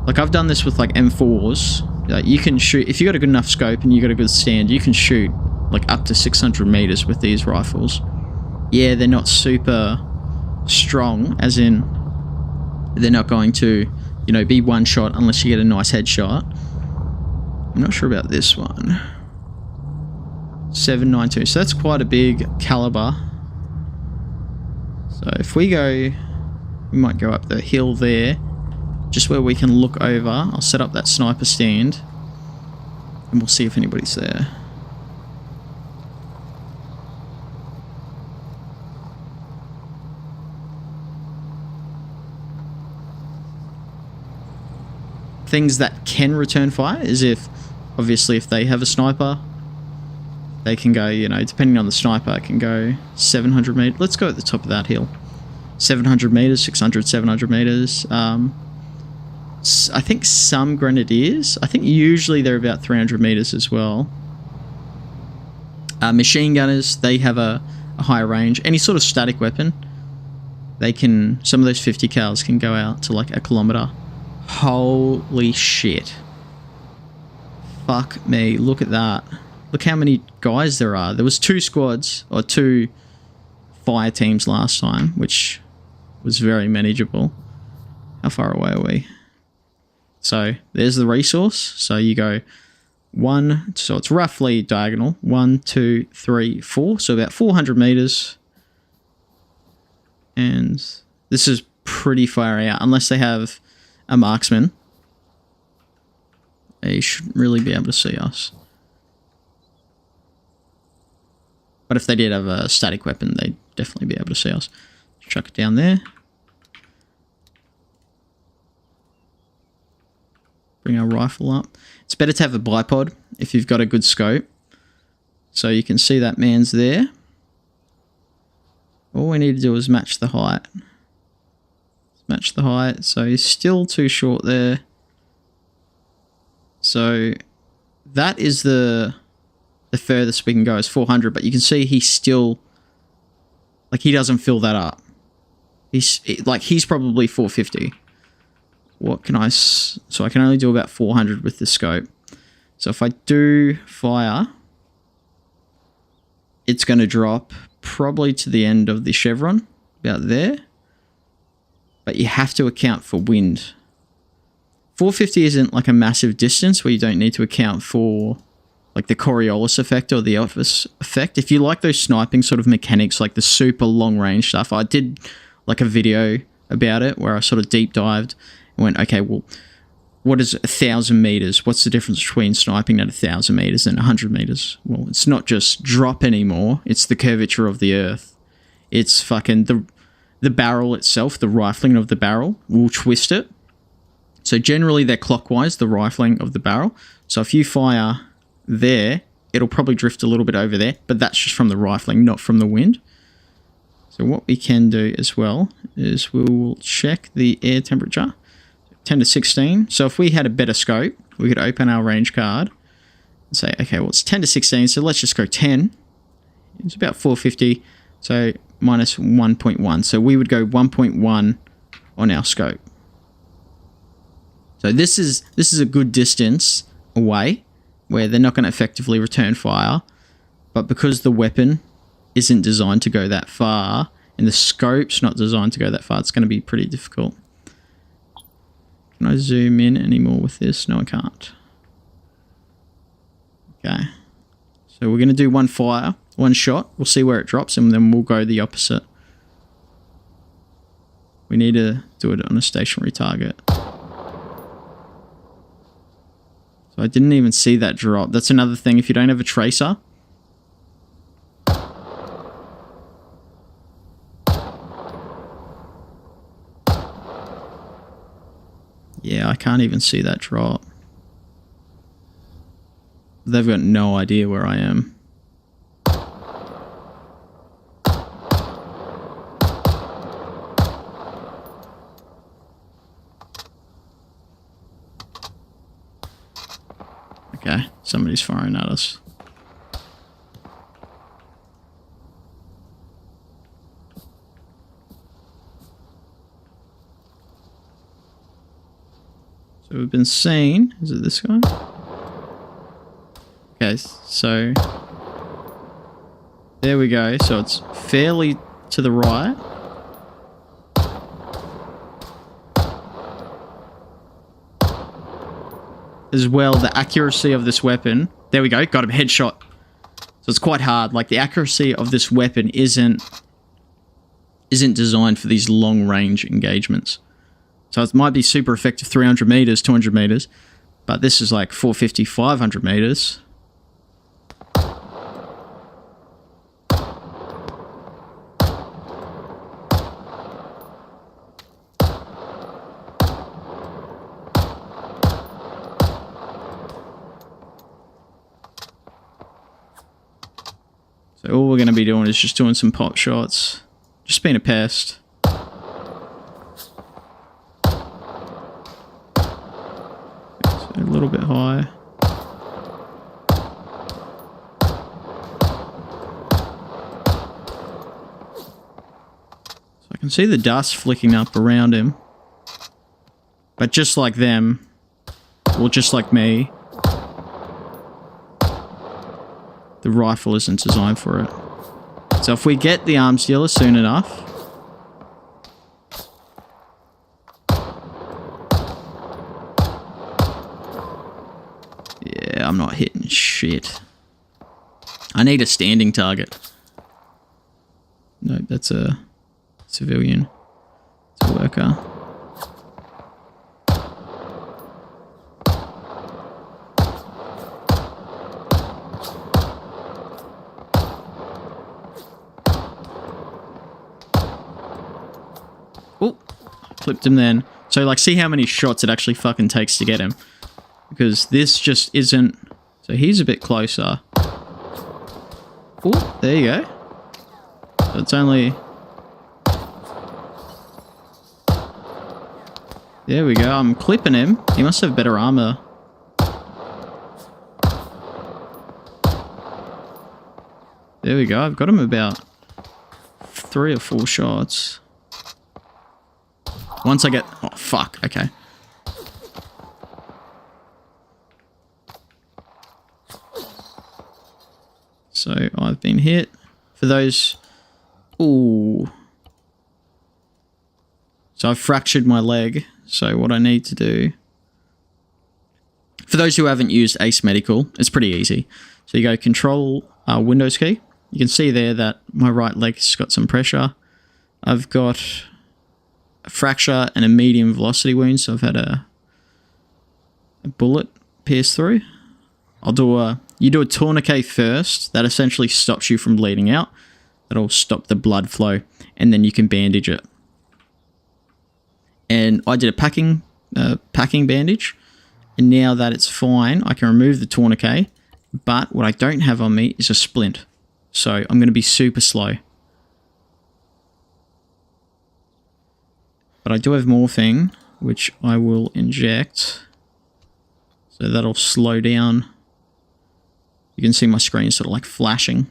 Like I've done this with like M4s. Like you can shoot, if you got a good enough scope and you got a good stand, you can shoot like up to 600 meters with these rifles. Yeah, they're not super strong, as in they're not going to, you know, be one shot unless you get a nice headshot. I'm not sure about this one. 792. So that's quite a big caliber. So if we go, we might go up the hill there, just where we can look over. I'll set up that sniper stand and we'll see if anybody's there. Things that can return fire is if, obviously, if they have a sniper, they can go, you know, depending on the sniper, it can go 700 meters. Let's go at the top of that hill. 700 meters, 600, 700 meters. I think some grenadiers, I think usually they're about 300 meters as well. Machine gunners, they have a higher range. Any sort of static weapon, they can, some of those 50 cals can go out to like 1 kilometer. Holy shit. Fuck me, look at that. Look how many guys there are. There was 2 squads, or 2 fire teams last time, which was very manageable. How far away are we? So there's the resource. So you go 1, so it's roughly diagonal. 1, 2, 3, 4. So about 400 meters. And this is pretty far out, unless they have a marksman. They shouldn't really be able to see us. But if they did have a static weapon, they'd definitely be able to see us. Chuck it down there. Bring our rifle up. It's better to have a bipod if you've got a good scope. So you can see that man's there. All we need to do is match the height. Match the height. So he's still too short there. So that is the furthest we can go is 400, but you can see he's still, like, he doesn't fill that up. He's probably 450. What can I, so I can only do about 400 with the scope. So if I do fire, it's going to drop probably to the end of the chevron, about there. But you have to account for wind. 450 isn't like a massive distance where you don't need to account for like the Coriolis effect or the Elvis effect. If you like those sniping sort of mechanics, like the super long range stuff, I did like a video about it, where I sort of deep dived and went, okay, well, what is 1,000 meters? What's the difference between sniping at 1,000 meters and 100 meters? Well, it's not just drop anymore. It's the curvature of the earth. It's fucking the barrel itself, the rifling of the barrel will twist it. So generally they're clockwise, the rifling of the barrel. So if you fire there, it'll probably drift a little bit over there, but that's just from the rifling, not from the wind. So what we can do as well is we'll check the air temperature. 10 to 16. So if we had a better scope, we could open our range card and say, okay, well, it's 10 to 16, so let's just go 10. It's about 450, so minus 1.1. So we would go 1.1 on our scope. So this is a good distance away where they're not going to effectively return fire, but because the weapon isn't designed to go that far and the scope's not designed to go that far, it's going to be pretty difficult. Can I zoom in anymore with this? No, I can't. Okay. So we're going to do one fire, one shot. We'll see where it drops and then we'll go the opposite. We need to do it on a stationary target. So I didn't even see that drop. That's another thing. If you don't have a tracer, yeah, I can't even see that drop. They've got no idea where I am. Okay, somebody's firing at us. So we've been seen. Is it this guy? Okay, so there we go. So it's fairly to the right. As well, the accuracy of this weapon. There we go. Got him. Headshot. So it's quite hard. Like, the accuracy of this weapon isn't designed for these long range engagements. So it might be super effective 300 meters, 200 meters, but this is like 450, 500 meters. So all we're going to be doing is just doing some pop shots, just being a pest. A little bit high. So I can see the dust flicking up around him. But just like them, or just like me, the rifle isn't designed for it. So if we get the arms dealer soon enough, I'm not hitting shit. I need a standing target. Nope, that's a civilian. It's a worker. Oh, clipped him then. So, like, see how many shots it actually fucking takes to get him. Because this just isn't... So he's a bit closer. Oh, there you go. So it's only... There we go. I'm clipping him. He must have better armor. There we go. I've got him about 3 or 4 shots. Once I get... Oh, fuck. Okay. So I've been hit. For those... Ooh. So I've fractured my leg. So what I need to do... For those who haven't used Ace Medical, it's pretty easy. So you go Control Windows key. You can see there that my right leg's got some pressure. I've got a fracture and a medium velocity wound, so I've had a bullet pierce through. You do a tourniquet first. That essentially stops you from bleeding out. That'll stop the blood flow, and then you can bandage it. And I did a packing bandage, and now that it's fine, I can remove the tourniquet, but what I don't have on me is a splint. So I'm going to be super slow. But I do have morphine, which I will inject. So that'll slow down. You can see my screen sort of like flashing.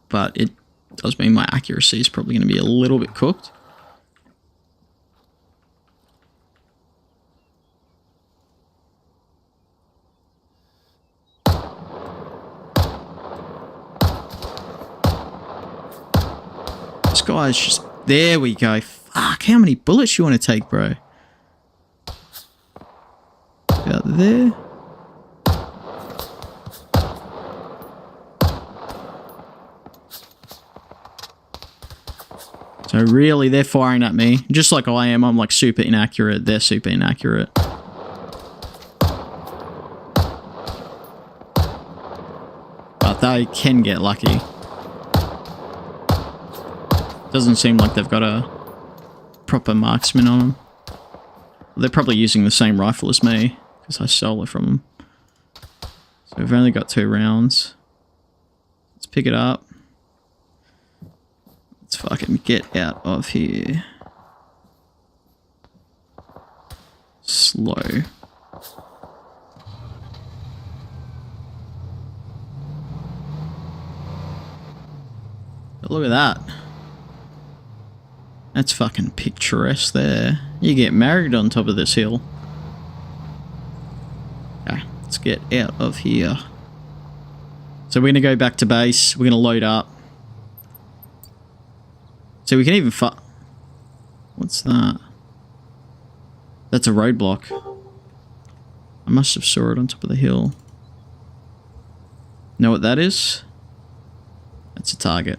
But it does mean my accuracy is probably going to be a little bit cooked. This guy's just... There we go. Fuck, how many bullets you want to take, bro? About there. So really, they're firing at me. Just like I am, I'm like super inaccurate. They're super inaccurate. But they can get lucky. Doesn't seem like they've got a proper marksman on them. They're probably using the same rifle as me, because I stole it from them. So we've only got 2 rounds. Let's pick it up. Let's fucking get out of here. Slow. But look at that. That's fucking picturesque there. You get married on top of this hill. Okay, let's get out of here. So we're going to go back to base. We're going to load up. So we can even What's that? That's a roadblock. I must have saw it on top of the hill. Know what that is? That's a target.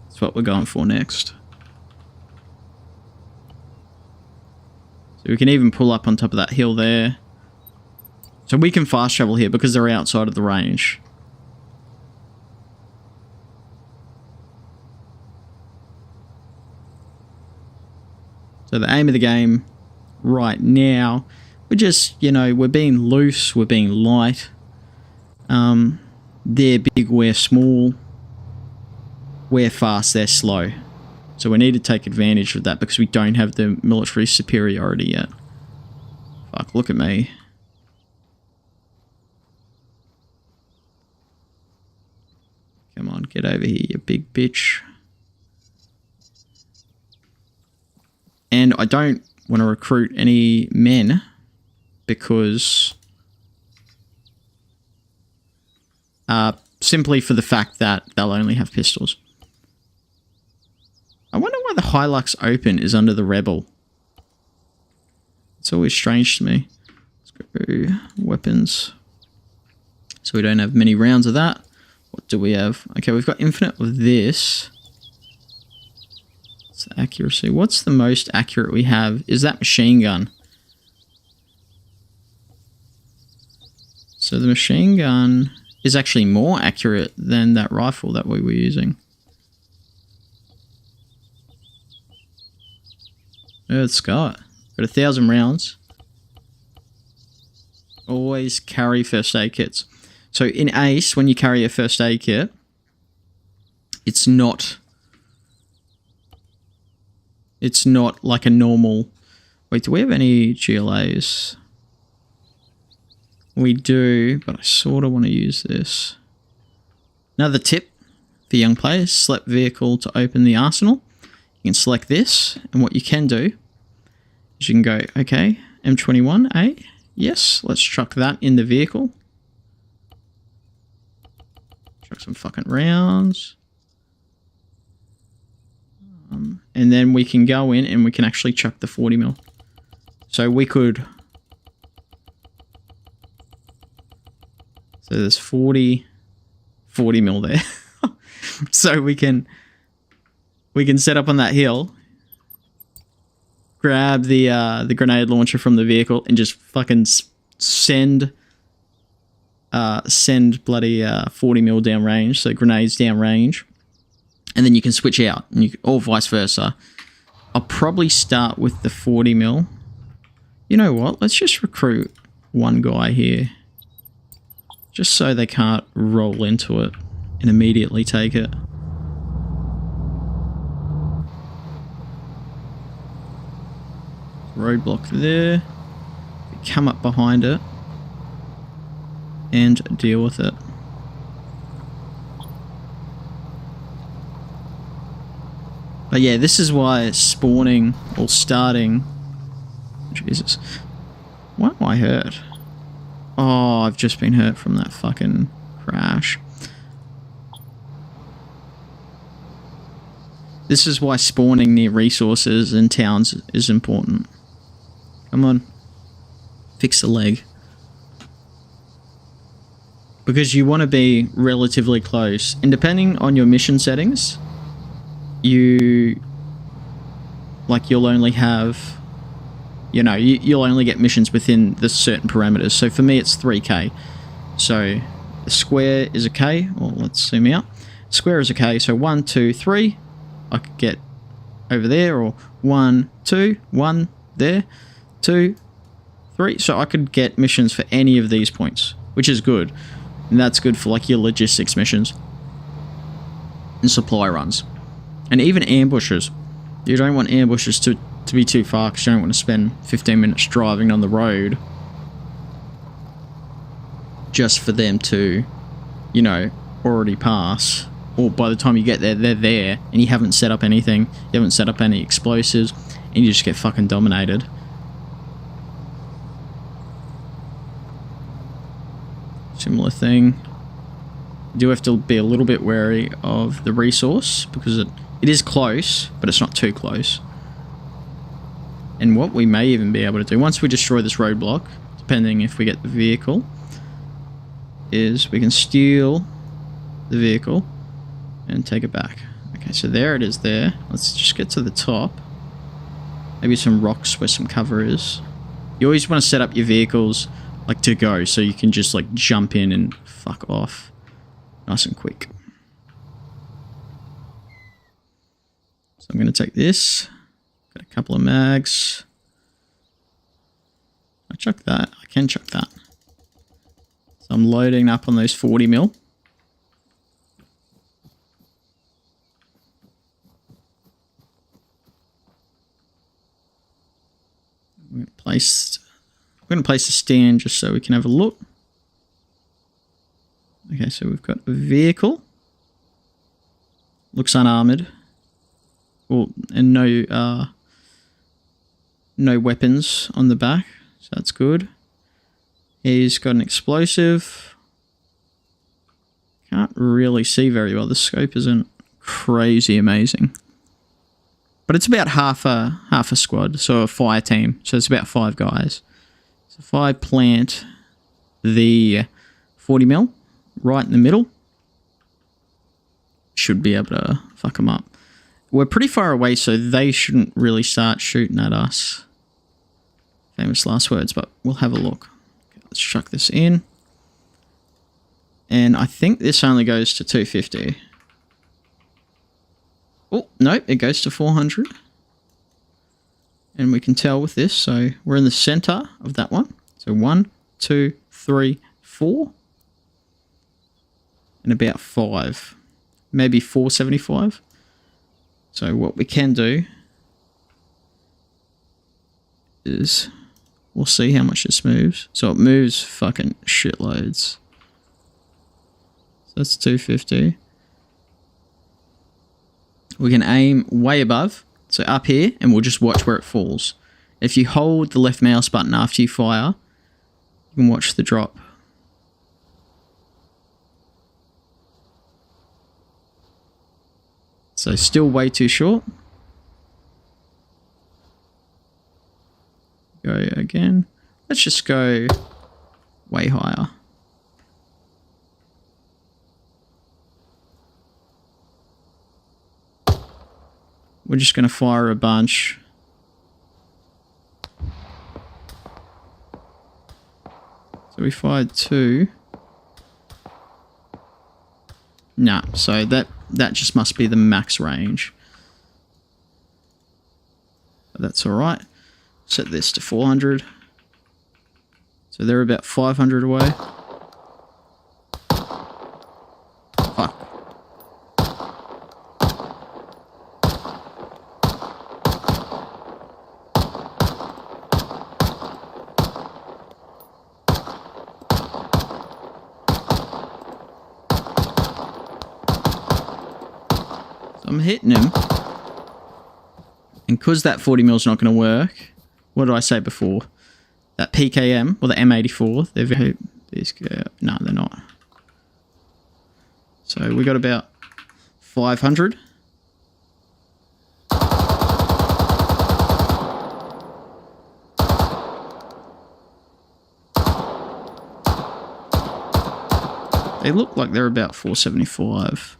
That's what we're going for next. So we can even pull up on top of that hill there. So we can fast travel here because they're outside of the range. So the aim of the game right now, we're just, you know, we're being loose, we're being light. They're big, we're small. We're fast, they're slow. So we need to take advantage of that because we don't have the military superiority yet. Fuck, look at me. Come on, get over here, you big bitch. And I don't want to recruit any men because simply for the fact that they'll only have pistols. I wonder why the Hilux Open is under the Rebel. It's always strange to me. Let's go weapons. So we don't have many rounds of that. What do we have? Okay, we've got infinite of this. What's the accuracy? What's the most accurate we have? Is that machine gun? So the machine gun is actually more accurate than that rifle that we were using. It's got 1,000 rounds. Always carry first aid kits. So in ACE, when you carry a first aid kit, it's not like a normal... Wait, do we have any GLAs? We do, but I sort of want to use this. Another tip for young players, select vehicle to open the arsenal. You can select this, and what you can do is you can go, okay, M21A, yes, let's chuck that in the vehicle. Chuck some fucking rounds. And then we can go in and we can actually chuck the 40 mil. So we could... So there's 40 mil there. So we can set up on that hill. grab the grenade launcher from the vehicle and just fucking send bloody 40 mil down range, so grenades down range, and then you can switch out, and or vice versa. I'll probably start with the 40 mil. You know what? Let's just recruit one guy here, just so they can't roll into it and immediately take it. Roadblock there. Come up behind it and deal with it. But yeah, this is why spawning or starting... Jesus. Why am I hurt? Oh, I've just been hurt from that fucking crash. This is why spawning near resources and towns is important. Come on. Fix the leg. Because you want to be relatively close. And depending on your mission settings, you'll only have, you'll only get missions within the certain parameters. So for me, it's 3k. So the square is a k. Well, let's zoom out. Square is a k. So 1, 2, 3. I could get over there, or 1, 2, 1 there, 2, 3. So I could get missions for any of these points, which is good. And that's good for like your logistics missions and supply runs. And even ambushes. You don't want ambushes to be too far, because you don't want to spend 15 minutes driving on the road just for them to, already pass. Or by the time you get there, they're there, and you haven't set up anything, you haven't set up any explosives, and you just get fucking dominated. Similar thing. You do have to be a little bit wary of the resource, because it is close, but it's not too close. And what we may even be able to do, once we destroy this roadblock, depending if we get the vehicle, is we can steal the vehicle and take it back. Okay, so there it is there. Let's just get to the top. Maybe some rocks where some cover is. You always want to set up your vehicles like to go, so you can just like jump in and fuck off nice and quick. So I'm going to take this. Got a couple of mags. I chuck that. I can chuck that. So I'm loading up on those 40 mil. I'm going to place a stand just so we can have a look. Okay, so we've got a vehicle. Looks unarmored. Well, and no weapons on the back, so that's good. He's got an explosive. Can't really see very well. The scope isn't crazy amazing. But it's about half a squad, so a fire team. So it's about 5 guys. So if I plant the 40 mil right in the middle, should be able to fuck them up. We're pretty far away, so they shouldn't really start shooting at us. Famous last words, but we'll have a look. Okay, let's chuck this in. And I think this only goes to 250. Oh, no, it goes to 400. And we can tell with this, so we're in the center of that one. So 1, 2, 3, 4. And about 5. Maybe 475. So what we can do is we'll see how much this moves. So it moves fucking shitloads. So that's 250. We can aim way above, so up here, and we'll just watch where it falls. If you hold the left mouse button after you fire, you can watch the drop. So still way too short. Go again. Let's just go way higher. We're just going to fire a bunch we fired 2. Nah, so that just must be the max range. But that's alright. Set this to 400. So they're about 500 away. Fuck. I'm hitting him. And because that 40 mil is not going to work, what did I say before? That PKM, or the M84, they're very... No, they're not. So we got about 500. They look like they're about 475.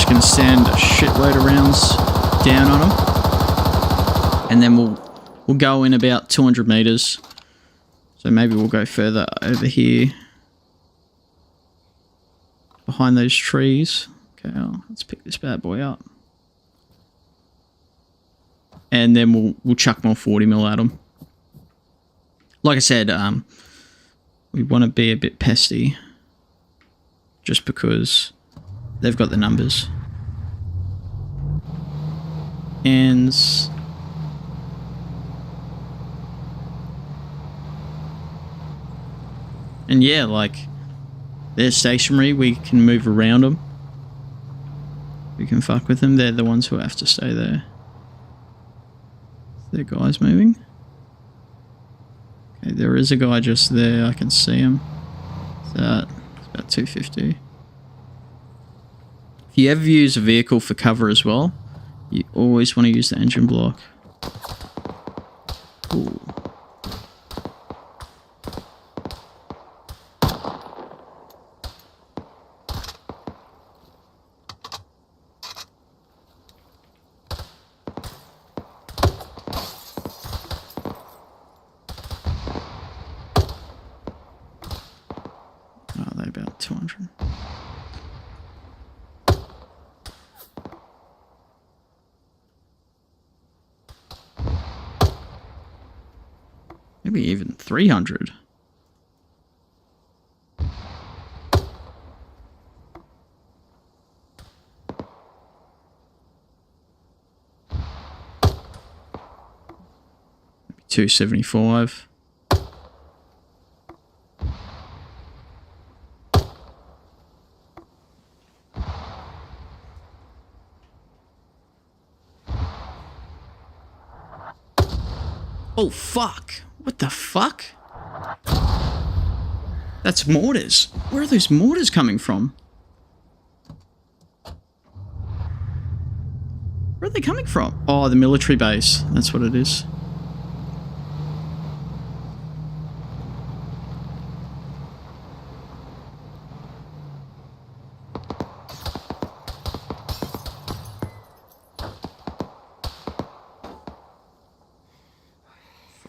Going to send a shitload of rounds down on them, and then we'll go in about 200 meters. So maybe we'll go further over here behind those trees. Okay, let's pick this bad boy up, and then we'll chuck more 40 mil at them. Like I said, we want to be a bit pesty, just because they've got the numbers. And yeah, like, they're stationary, we can move around them. We can fuck with them, they're the ones who have to stay there. Is there guys moving? Okay, there is a guy just there, I can see him. It's about 250. If you ever use a vehicle for cover as well, you always want to use the engine block. Ooh. Oh, they're about 200. Maybe even 300. Maybe 275. Oh, fuck. What the fuck? That's mortars. Where are those mortars coming from? Where are they coming from? Oh, the military base. That's what it is.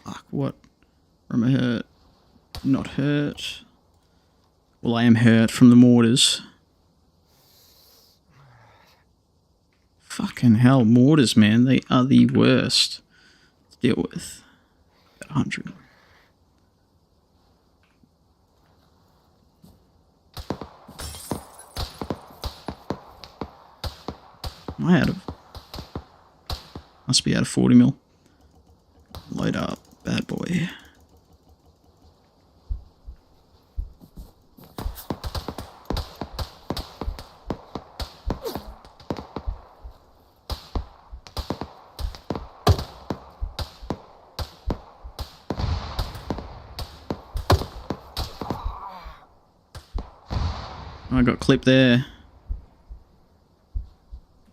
Fuck, what? Am I hurt? Not hurt. Well, I am hurt from the mortars. Fucking hell, mortars, man. They are the worst to deal with. About 100. Am I out of... Must be out of 40 mil. Load up, bad boy. I got clipped there.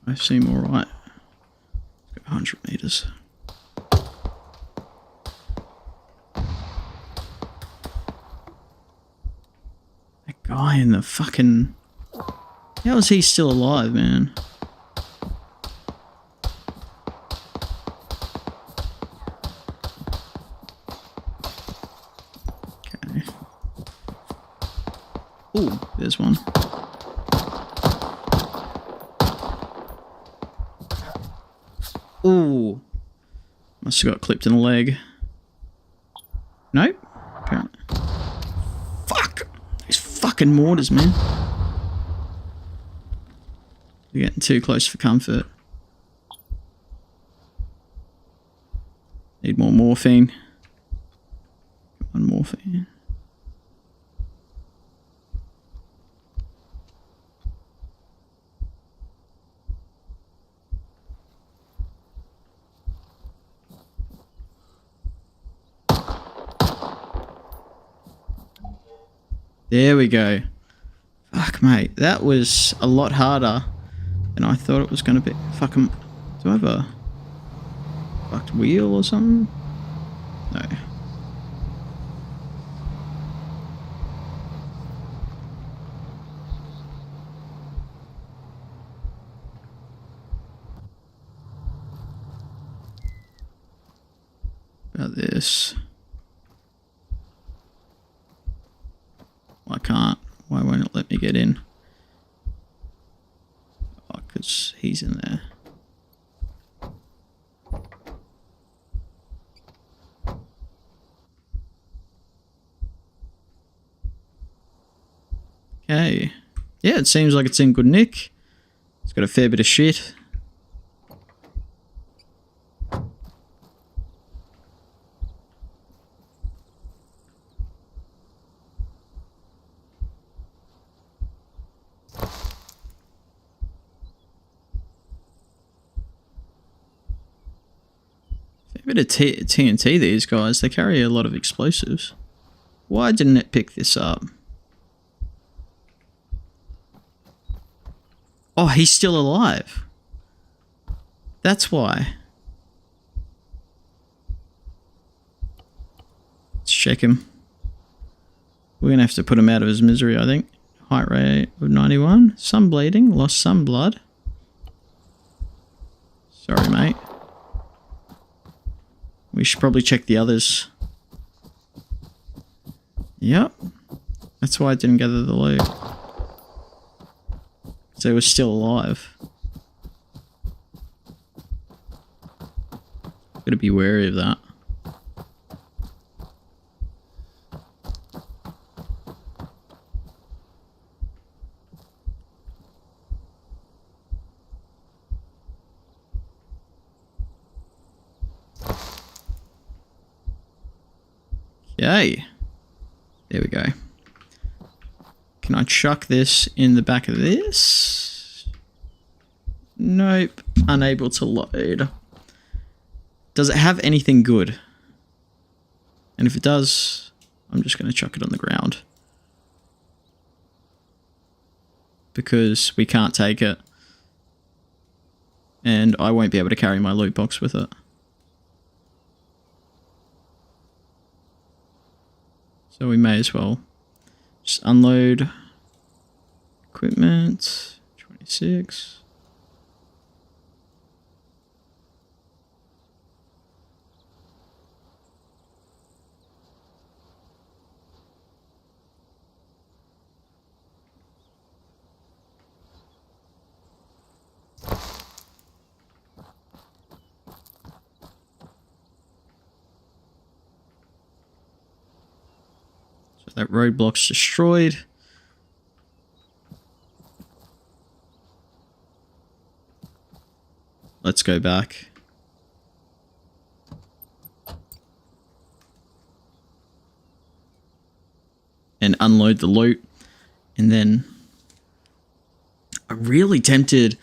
I seem alright. 100 meters. That guy in the fucking... How is he still alive, man? Okay. Ooh, there's one. Ooh. Must have got clipped in the leg. Nope. Apparently. Fuck! These fucking mortars, man. We're getting too close for comfort. Need more morphine. One morphine. There we go. Fuck, mate. That was a lot harder than I thought it was going to be. Fucking... Do I have a fucked wheel or something? No. About this. I can't. Why won't it let me get in? Oh, because he's in there. Okay. Yeah, it seems like it's in good nick. It's got a fair bit of shit. Bit of TNT, these guys. They carry a lot of explosives. Why didn't it pick this up? Oh, he's still alive. That's why. Let's check him. We're going to have to put him out of his misery, I think. Height rate of 91. Some bleeding. Lost some blood. Sorry, mate. We should probably check the others. Yep. That's why I didn't gather the loot. Because they were still alive. Gotta be wary of that. Okay, there we go. Can I chuck this in the back of this? Nope, unable to load. Does it have anything good? And if it does, I'm just going to chuck it on the ground. Because we can't take it. And I won't be able to carry my loot box with it. So we may as well just unload equipment, 26. That roadblock's destroyed. Let's go back. And unload the loot. And then I'm really tempted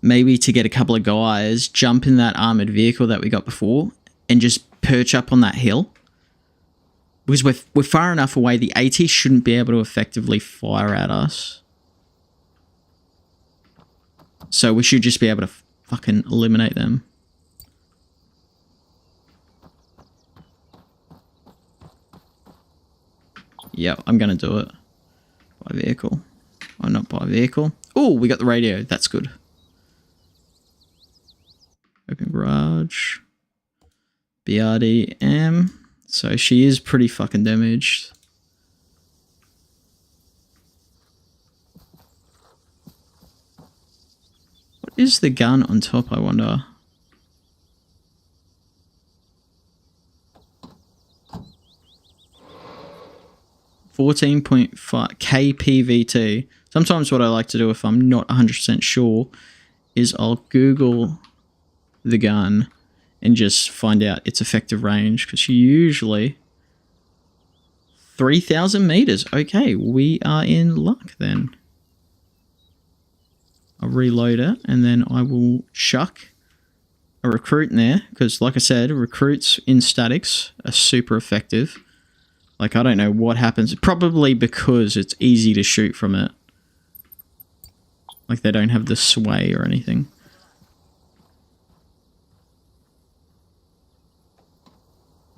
maybe to get a couple of guys, jump in that armored vehicle that we got before, and just perch up on that hill. Because we're far enough away, the AT shouldn't be able to effectively fire at us. So we should just be able to fucking eliminate them. Yep, I'm gonna do it. By vehicle. Oh, not by vehicle. Oh, we got the radio. That's good. Open garage. BRDM. So she is pretty fucking damaged. What is the gun on top, I wonder? .5 kpvt. Sometimes what I like to do if I'm not 100% sure is I'll Google the gun and just find out its effective range, because usually 3,000 meters. Okay, we are in luck then. I'll reload it and then I will chuck a recruit in there, because like I said, recruits in statics are super effective. Like, I don't know what happens. Probably because it's easy to shoot from it. Like, they don't have the sway or anything.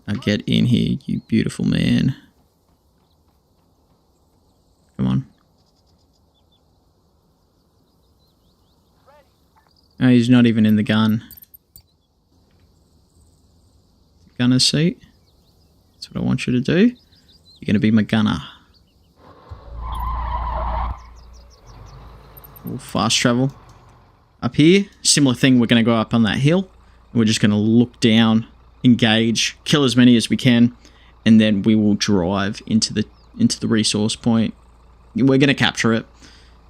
Now get in here, you beautiful man. Come on. Oh, he's not even in the gun. Gunner's seat. That's what I want you to do. You're going to be my gunner. We'll fast travel. Up here, similar thing, we're going to go up on that hill. And we're just going to look down, engage, kill as many as we can, and then we will drive into the resource point. We're going to capture it.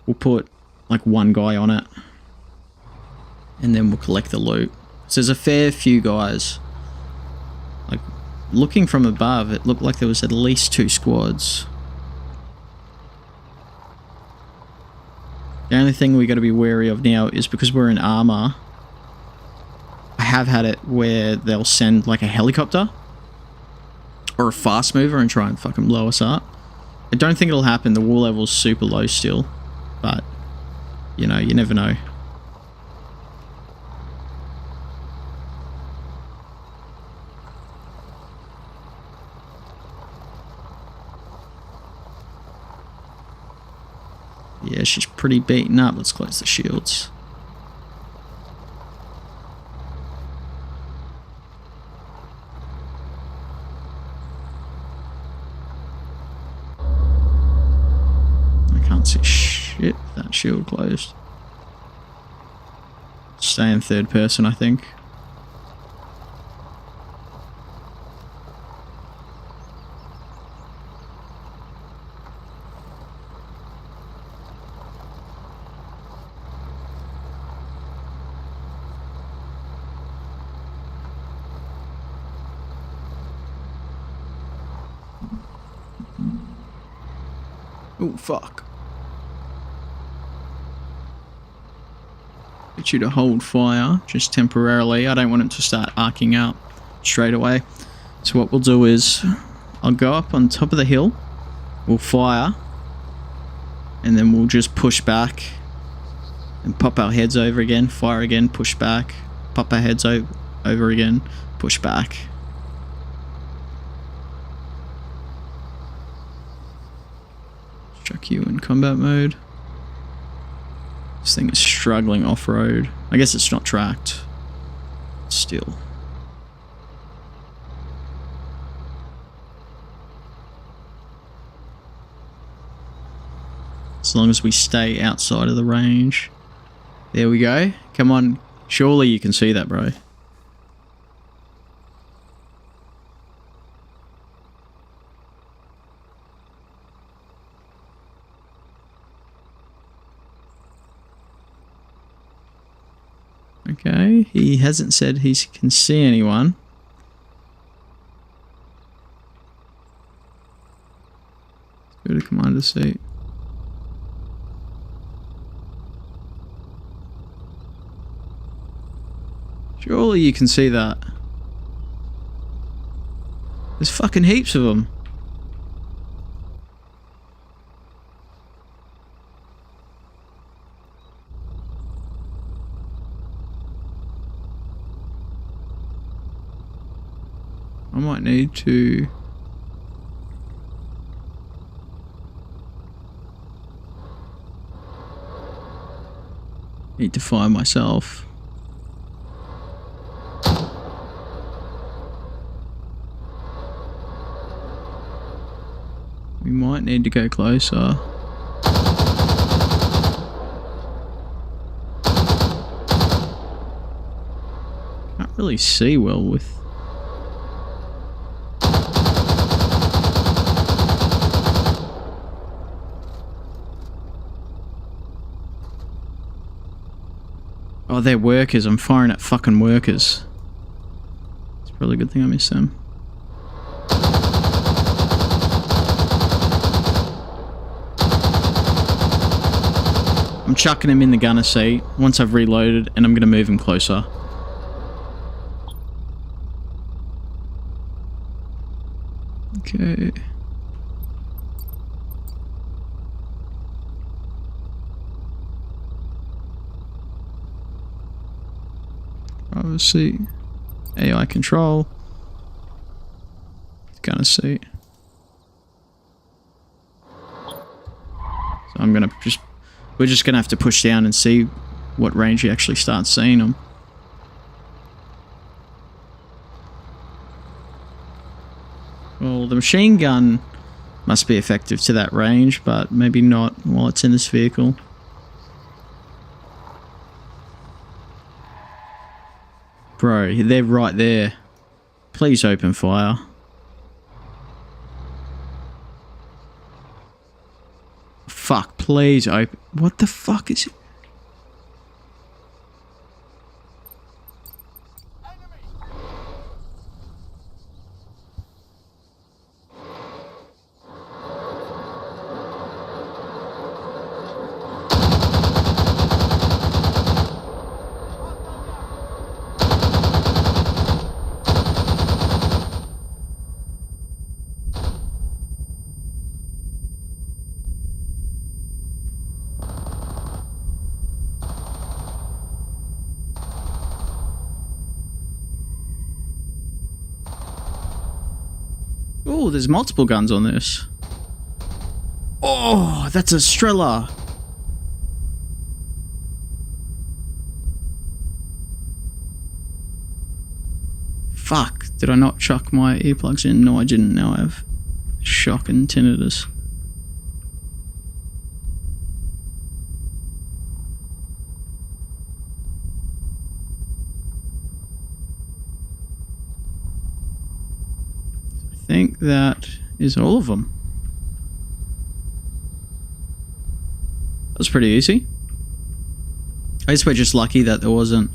We'll put like one guy on it. And then we'll collect the loot. So there's a fair few guys. Like, looking from above, it looked like there was at least 2 squads. The only thing we got to be wary of now is because we're in armor. I have had it where they'll send like a helicopter or a fast mover and try and fucking blow us up. I don't think it'll happen. The war level's super low still, but you know, you never know. Yeah, she's pretty beaten up. Let's close the shields. I can't see shit with that shield closed. Stay in third person, I think. Oh, fuck. Get you to hold fire, just temporarily. I don't want it to start arcing out straight away. So what we'll do is, I'll go up on top of the hill, we'll fire, and then we'll just push back and pop our heads over again, fire again, push back, pop our heads over again, push back. Chuck you in combat mode. This thing is struggling off-road. I guess it's not tracked. Still. As long as we stay outside of the range. There we go. Come on. Surely you can see that, bro. Okay, he hasn't said he can see anyone. Go to commander seat. Surely you can see that. There's fucking heaps of them. might need to... Need to find myself. We might need to go closer. Can't really see well with... Oh, they're workers. I'm firing at fucking workers. It's probably a good thing I missed them. I'm chucking him in the gunner seat once I've reloaded, and I'm going to move him closer. Okay. Obviously, AI control. Gunner seat. So I'm going to just... We're just going to have to push down and see what range he actually starts seeing them. Well, the machine gun must be effective to that range, but maybe not while it's in this vehicle. Bro, they're right there. Please open fire. Fuck, please open. What the fuck is it? Oh, there's multiple guns on this. Oh, that's a Strela. Fuck, did I not chuck my earplugs in? No, I didn't. Now I have shock and tinnitus. I think that is all of them. That was pretty easy. I guess we're just lucky that there wasn't...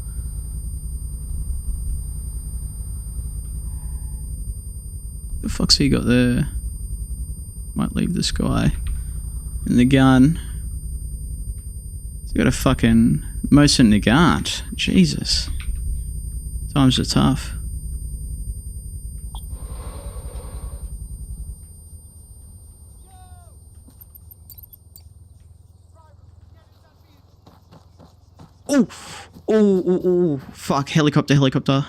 The fuck's he got there? Might leave this guy in the gun. He's got a fucking Mosin Nagant. Jesus. Times are tough. Oh, oh, fuck, helicopter.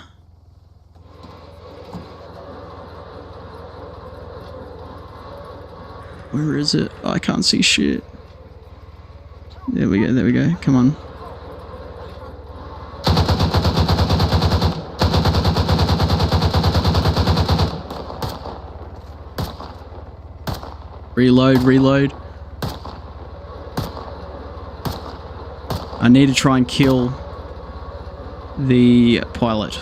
Where is it? Oh, I can't see shit. There we go, come on. Reload. I need to try and kill the pilot.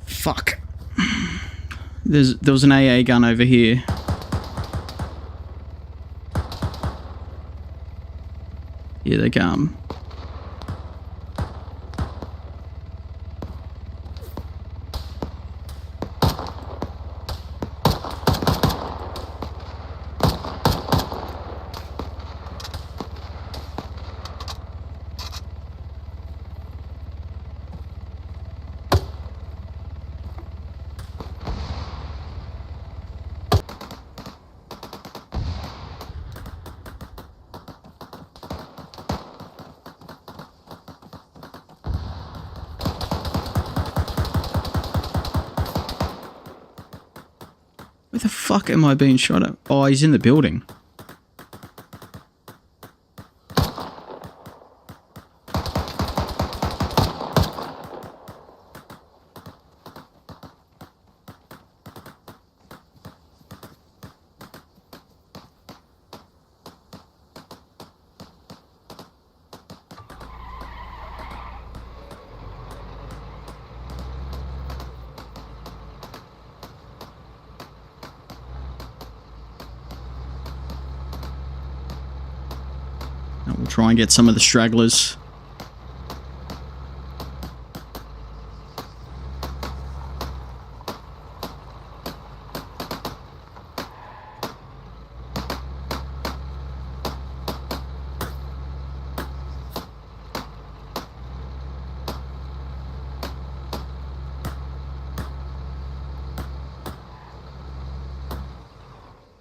Fuck. There was an AA gun over here. Here they come. fuck am I being shot at? Oh, he's in the building. We'll try and get some of the stragglers.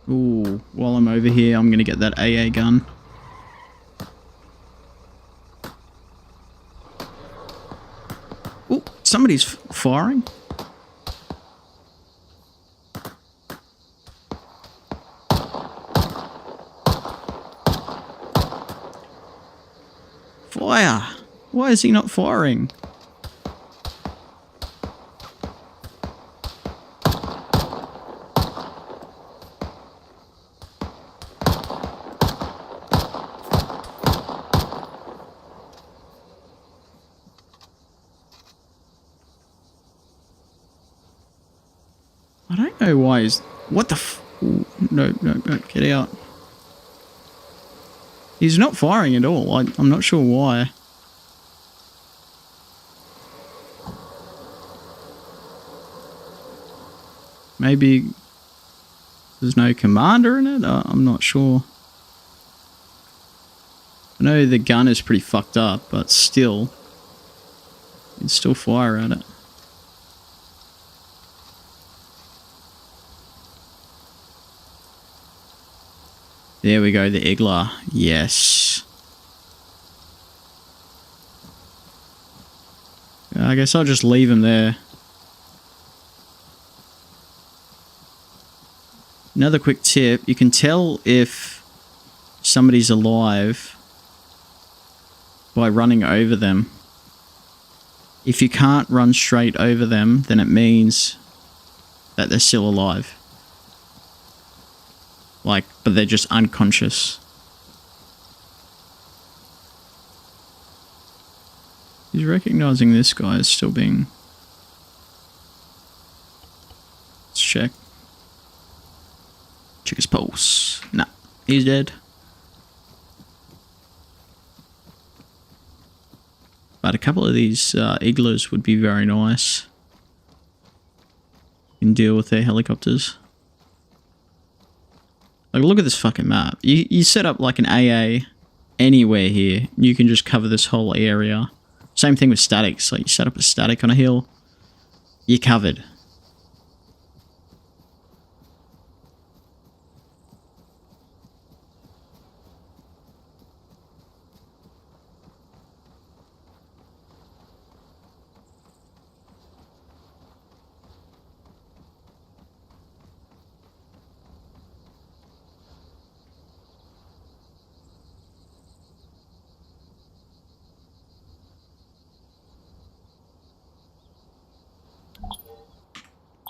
Ooh, while I'm over here, I'm going to get that AA gun. Ooh, somebody's firing. Fire! Why is he not firing? I don't know why he's... What the f... Ooh, no, no, no, get out. He's not firing at all. I'm not sure why. Maybe there's no commander in it? I'm not sure. I know the gun is pretty fucked up, but still, you can still fire at it. There we go, the Igla. Yes. I guess I'll just leave him there. Another quick tip, you can tell if somebody's alive by running over them. If you can't run straight over them, then it means that they're still alive. Like, but they're just unconscious. He's recognizing this guy as still being... Let's check. Check his pulse. Nah, he's dead. But a couple of these igloos would be very nice. You can deal with their helicopters. Like, look at this fucking map. You set up like an AA anywhere here. You can just cover this whole area. Same thing with statics. Like, you set up a static on a hill, you're covered.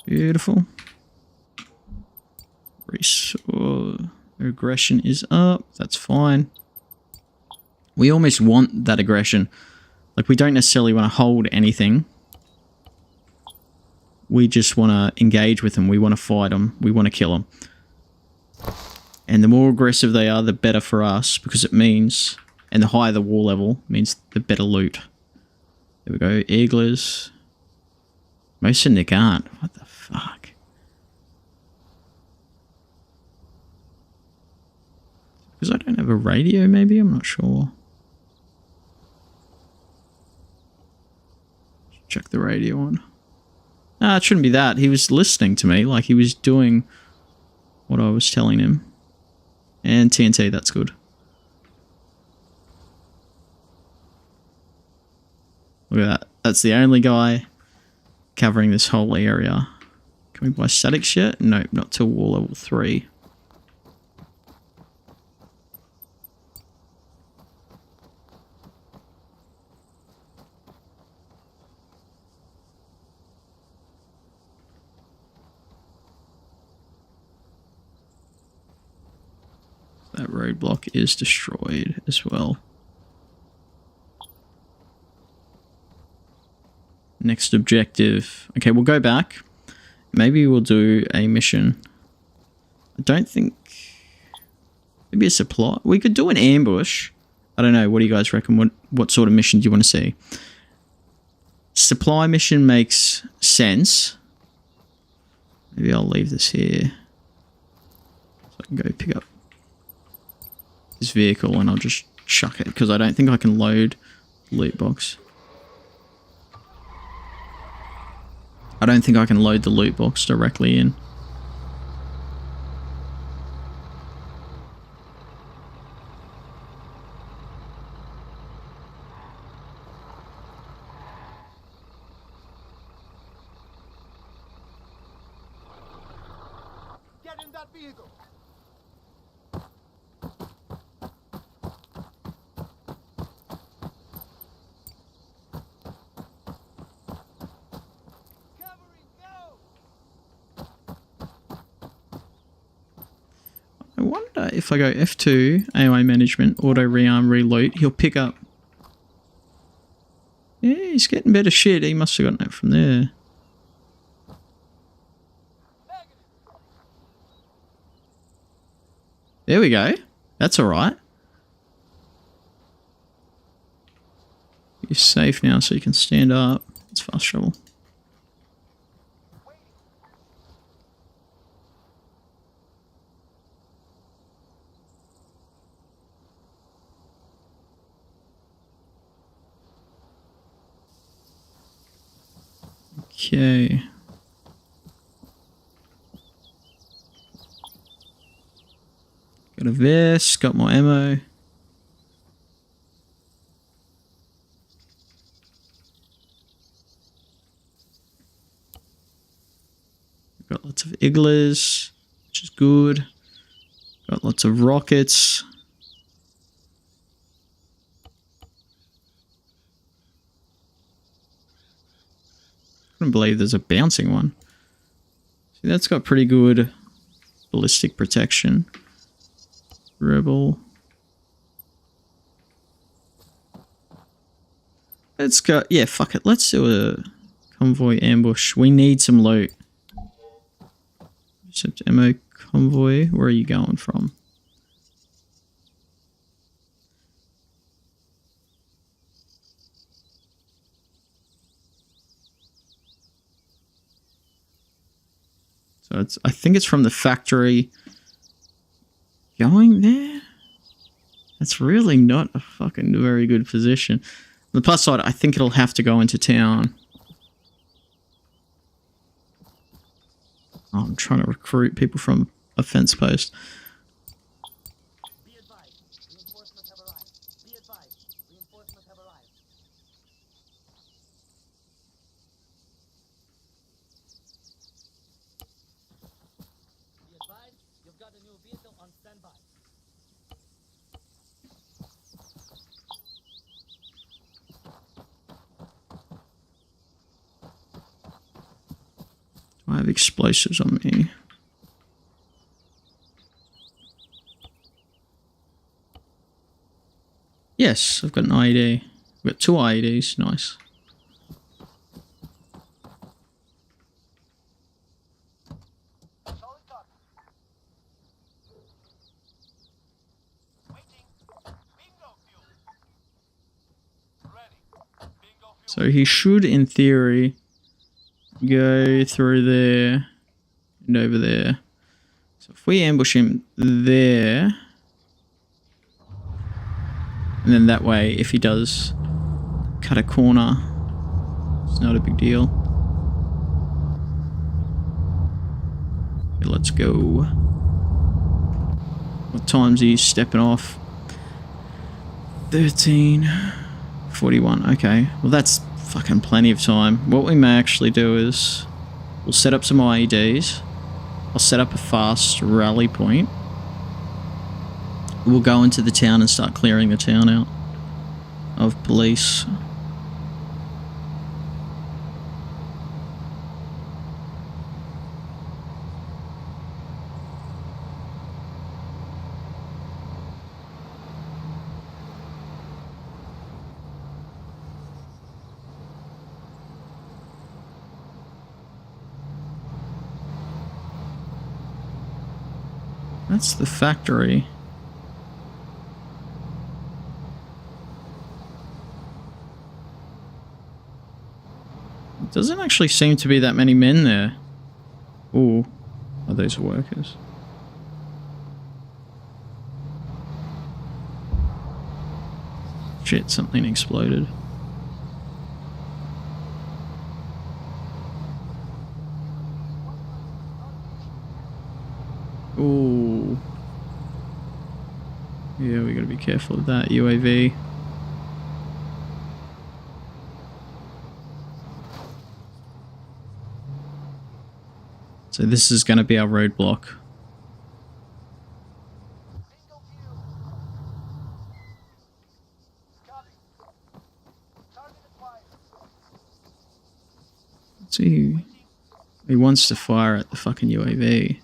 Beautiful. Aggression is up. That's fine. We almost want that aggression. Like, we don't necessarily want to hold anything. We just want to engage with them. We want to fight them. We want to kill them. And the more aggressive they are, the better for us, because it means, and the higher the war level, means the better loot. There we go. Eaglers. Most of them aren't. What the fuck? Because I don't have a radio, maybe? I'm not sure. Check the radio on. Nah, it shouldn't be that. He was listening to me, like he was doing what I was telling him. And TNT, that's good. Look at that. That's the only guy covering this whole area. Can we buy statics yet? Nope, not till war level 3. That roadblock is destroyed as well. Next objective. Okay, we'll go back. Maybe we'll do a mission. I don't think... Maybe a supply. We could do an ambush. I don't know. What do you guys reckon? What sort of mission do you want to see? Supply mission makes sense. Maybe I'll leave this here. So I can go pick up this vehicle and I'll just chuck it. Because I don't think I can load the loot box. I don't think I can load the loot box directly in. Get in that vehicle. I wonder if I go F2, AOA management, auto rearm, reload, he'll pick up. Yeah, he's getting better shit. He must have gotten it from there. There we go. That's alright. You're safe now so you can stand up. It's fast travel. Okay. Got a vest, got more ammo. Got lots of iglas, which is good. Got lots of rockets. I couldn't believe there's a bouncing one. See, that's got pretty good ballistic protection. Rebel. Let's go. Yeah, fuck it. Let's do a convoy ambush. We need some loot. Except ammo convoy. Where are you going from? So it's, I think it's from the factory going there. That's really not a fucking very good position. On the plus side, I think it'll have to go into town. Oh, I'm trying to recruit people from a fence post. Be advised, reinforcements have arrived. Be advised, reinforcements have arrived. Be advised, you've got a new vehicle on standby. I have explosives on me. Yes, I've got an IED. I've got 2 IEDs. Nice. So he should, in theory, go through there and over there. So if we ambush him there, and then that way, if he does cut a corner, it's not a big deal. Okay, let's go. What time's he stepping off? 13:41. Okay, well that's fucking plenty of time. What we may actually do is We'll set up some IEDs. I'll set up a fast rally point. We'll go into the town and start clearing the town out of police. That's the factory. It doesn't actually seem to be that many men there. Ooh, are those workers? Shit, something exploded. Ooh. Yeah, we gotta be careful of that UAV. So this is gonna be our roadblock. Bingo view. Copy. Target acquired. Let's see. He wants to fire at the fucking UAV.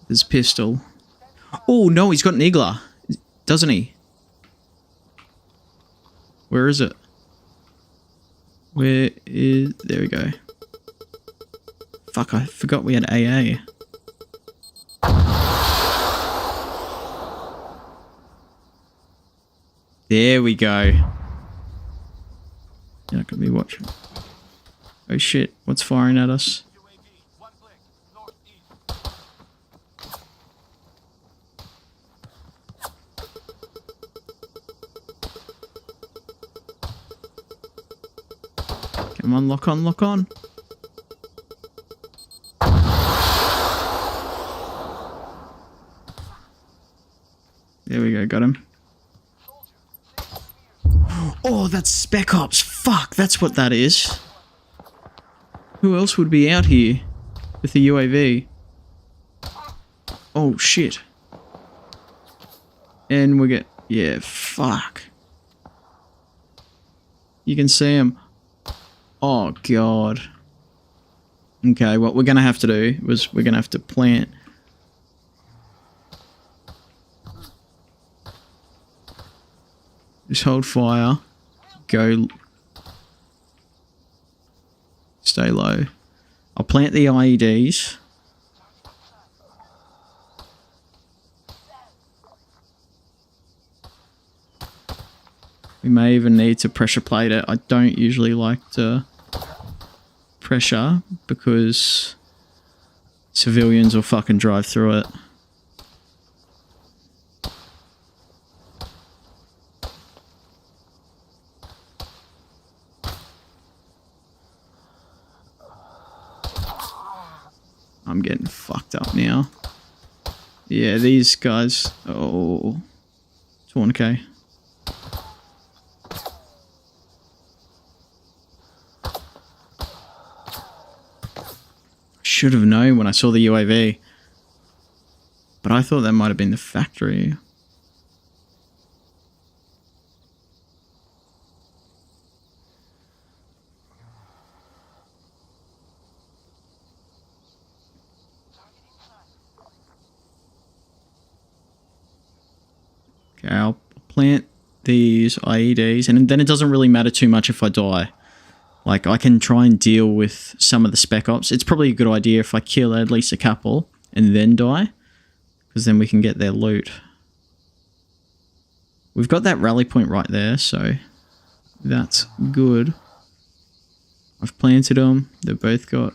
His pistol. Oh no, he's got an Igla, doesn't he? Where is it? Where is... There we go. Fuck, I forgot we had AA. There we go. You're not gonna be watching. Oh shit, what's firing at us? UAV, 1 click, northeast. Come on, lock on, lock on. There we go, got him. Oh, that's Spec Ops. Fuck, that's what that is. Who else would be out here with the UAV? Oh, shit. And we get... Yeah, fuck. You can see him. Oh, God. Okay, what we're going to have to do is we're going to have to plant... Just hold fire. Go. Stay low. I'll plant the IEDs. We may even need to pressure plate it. I don't usually like to pressure because civilians will fucking drive through it. I'm getting fucked up now. Yeah, these guys... Oh... Tourniquet. Should have known when I saw the UAV. But I thought that might have been the factory. Okay, I'll plant these IEDs, and then it doesn't really matter too much if I die. Like, I can try and deal with some of the Spec Ops. It's probably a good idea if I kill at least a couple and then die, because then we can get their loot. We've got that rally point right there, so that's good. I've planted them. They've both got...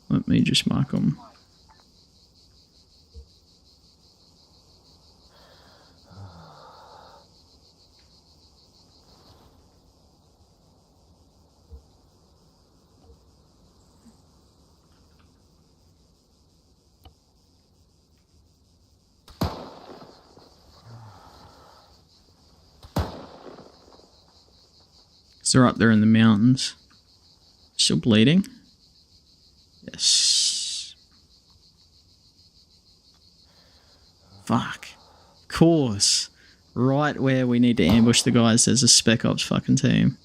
Let me just mark them. They're up there in the mountains. Still bleeding? course. Right where we need to ambush the guys, there's a Spec Ops fucking team.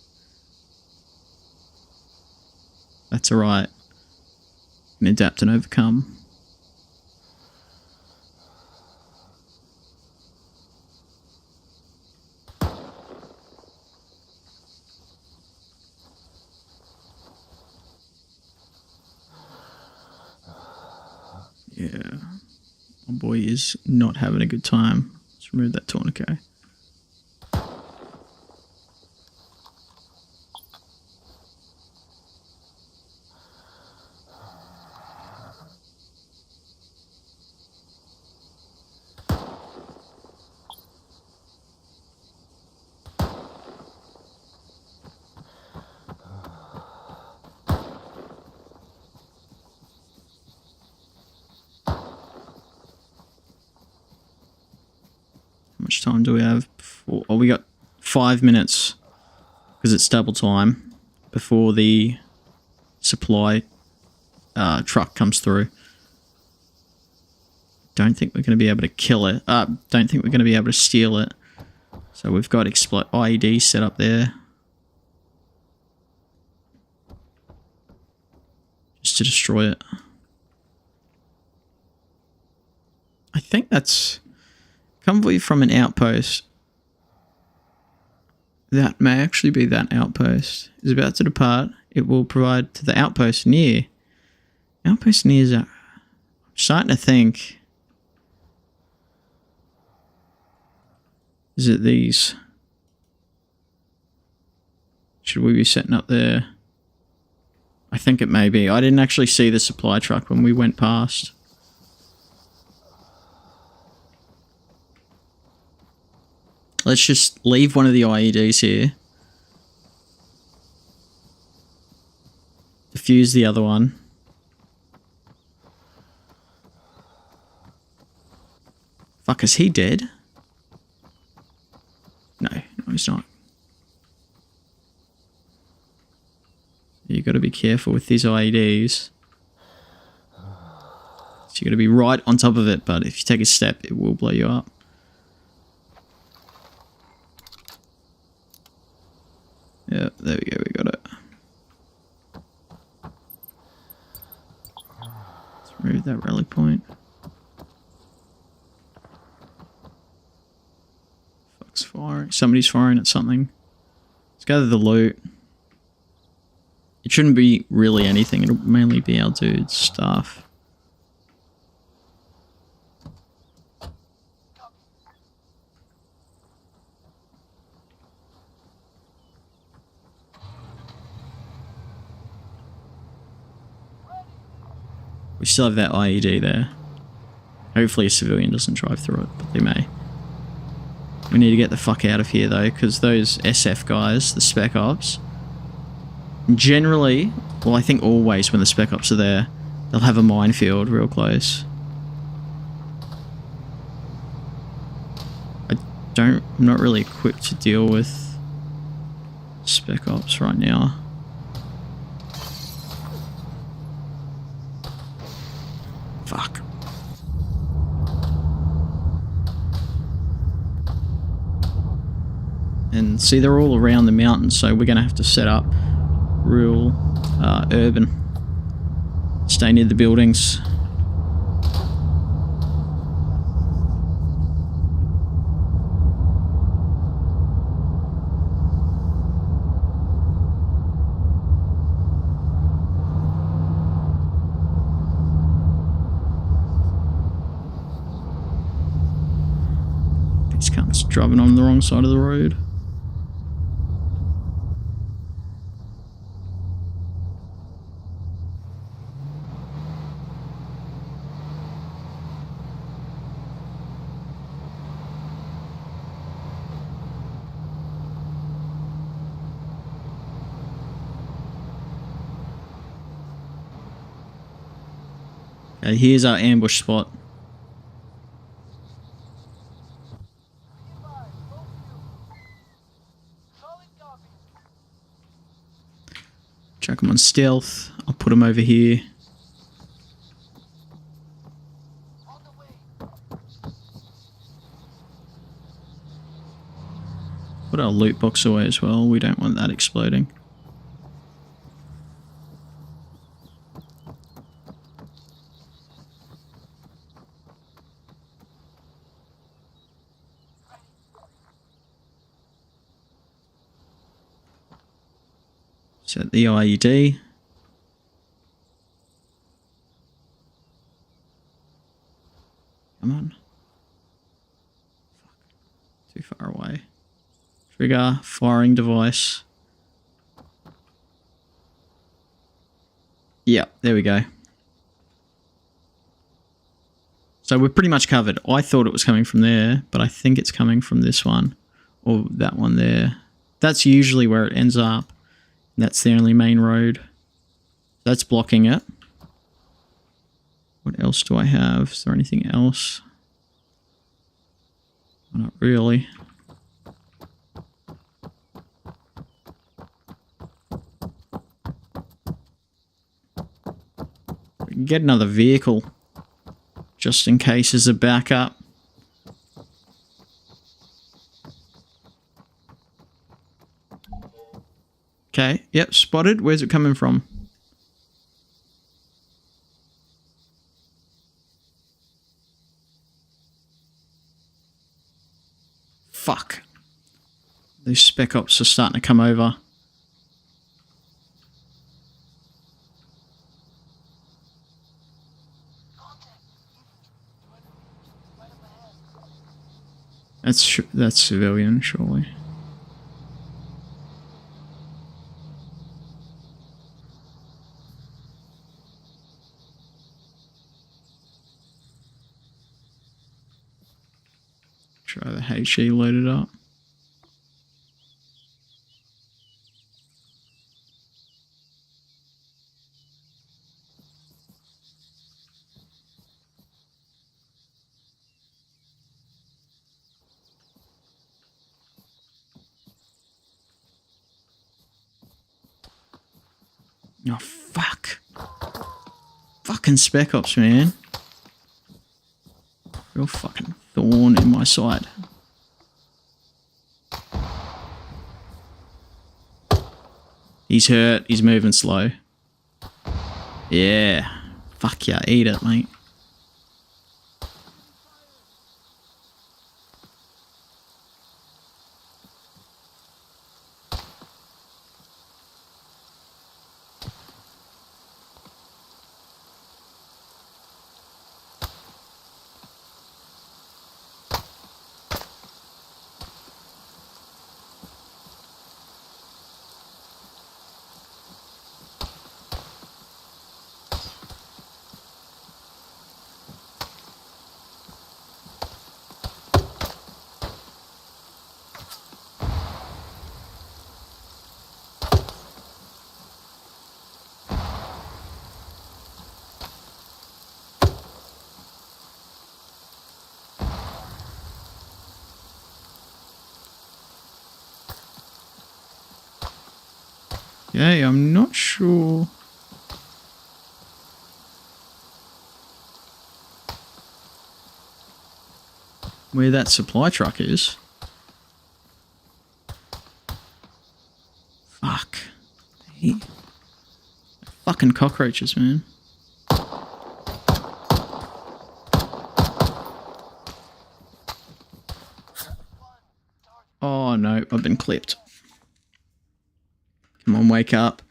That's alright. Can adapt and overcome. Yeah. My boy is not having a good time. Let's remove that tourniquet. How much time do we have before? Oh, we got 5 minutes because it's double time before the supply truck comes through. Don't think we're going to be able to kill it. Don't think we're going to be able to steal it. So we've got IED set up there. Just to destroy it. I think that's convoy from an outpost. That may actually be that outpost. Is about to depart. It will provide to the outpost near. Outpost near is... I'm starting to think... Is it these? Should we be setting up there? I think it may be. I didn't actually see the supply truck when we went past. Let's just leave one of the IEDs here. Defuse the other one. Fuck, is he dead? No, he's not. You got to be careful with these IEDs. So you got to be right on top of it, but if you take a step, it will blow you up. Yeah, there we go, we got it. Let's remove that rally point. Fuck's firing. Somebody's firing at something. Let's gather the loot. It shouldn't be really anything, it'll mainly be our dude's stuff. We still have that IED there. Hopefully a civilian doesn't drive through it, but they may. We need to get the fuck out of here though, because those SF guys, the Spec Ops, generally, well I think always when the Spec Ops are there, they'll have a minefield real close. I'm not really equipped to deal with Spec Ops right now. Fuck. And see, they're all around the mountain, so we're going to have to set up real urban. Stay near the buildings. These cunts driving on the wrong side of the road. Okay, here's our ambush spot. Chuck them on stealth. I'll put them over here. Put our loot box away as well. We don't want that exploding. Set the IED. Come on. Fuck. Too far away. Trigger, firing device. Yep, there we go. So we're pretty much covered. I thought it was coming from there, but I think it's coming from this one. Or that one there. That's usually where it ends up. That's the only main road. That's blocking it. What else do I have? Is there anything else? Not really. We can get another vehicle. Just in case as a backup. Okay, yep, spotted. Where's it coming from? Fuck. These spec ops are starting to come over. That's civilian, surely. Try the HE loaded up. Oh, fuck. Fucking spec ops, man. Real fucking thorn in my side. He's hurt. He's moving slow. Yeah. Fuck yeah. Eat it, mate. Yeah, I'm not sure. Where that supply truck is. Fuck. Fucking cockroaches, man. Oh no, I've been clipped. Come on, wake up.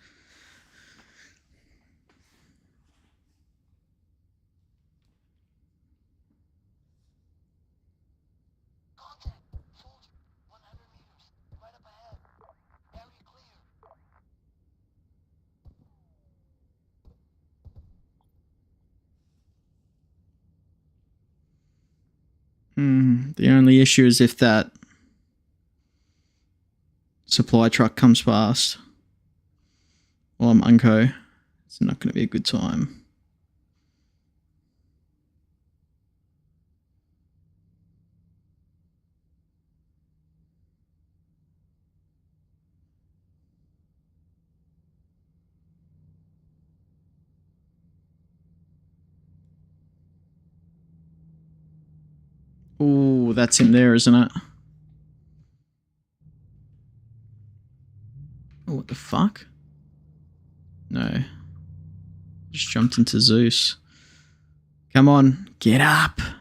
The only issue is if that supply truck comes past while I'm unco, it's not going to be a good time. Oh, that's him there, isn't it? Oh, what the fuck? No. Just jumped into Zeus. Come on, get up. I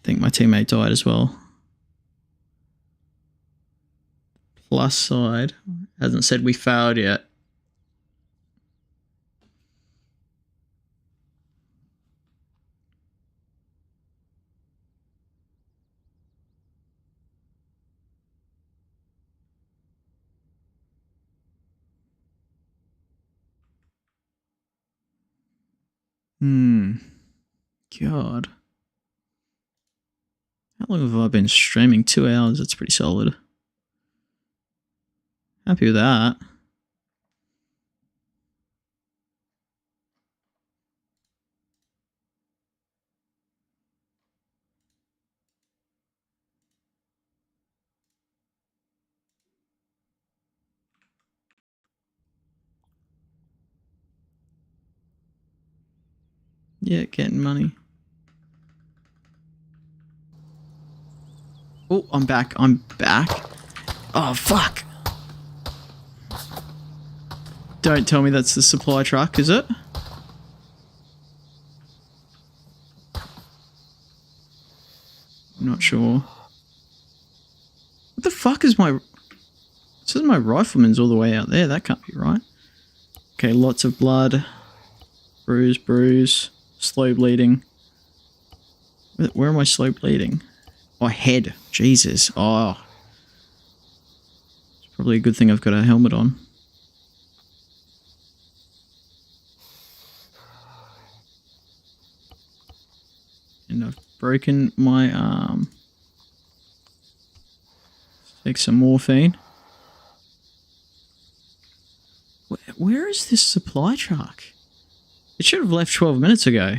think my teammate died as well. Plus side. Hasn't said we failed yet. God. How long have I been streaming? 2 hours. That's pretty solid. Happy with that. Yeah, getting money. Oh, I'm back. I'm back. Oh, fuck. Don't tell me that's the supply truck, is it? I'm not sure. What the fuck is my... It says my rifleman's all the way out there. That can't be right. Okay, lots of blood. Bruise. Slow bleeding. Where am I slow bleeding? Oh, head. Jesus. Oh. It's probably a good thing I've got a helmet on. And I've broken my arm. Let's take some morphine. Where is this supply truck? It should have left 12 minutes ago.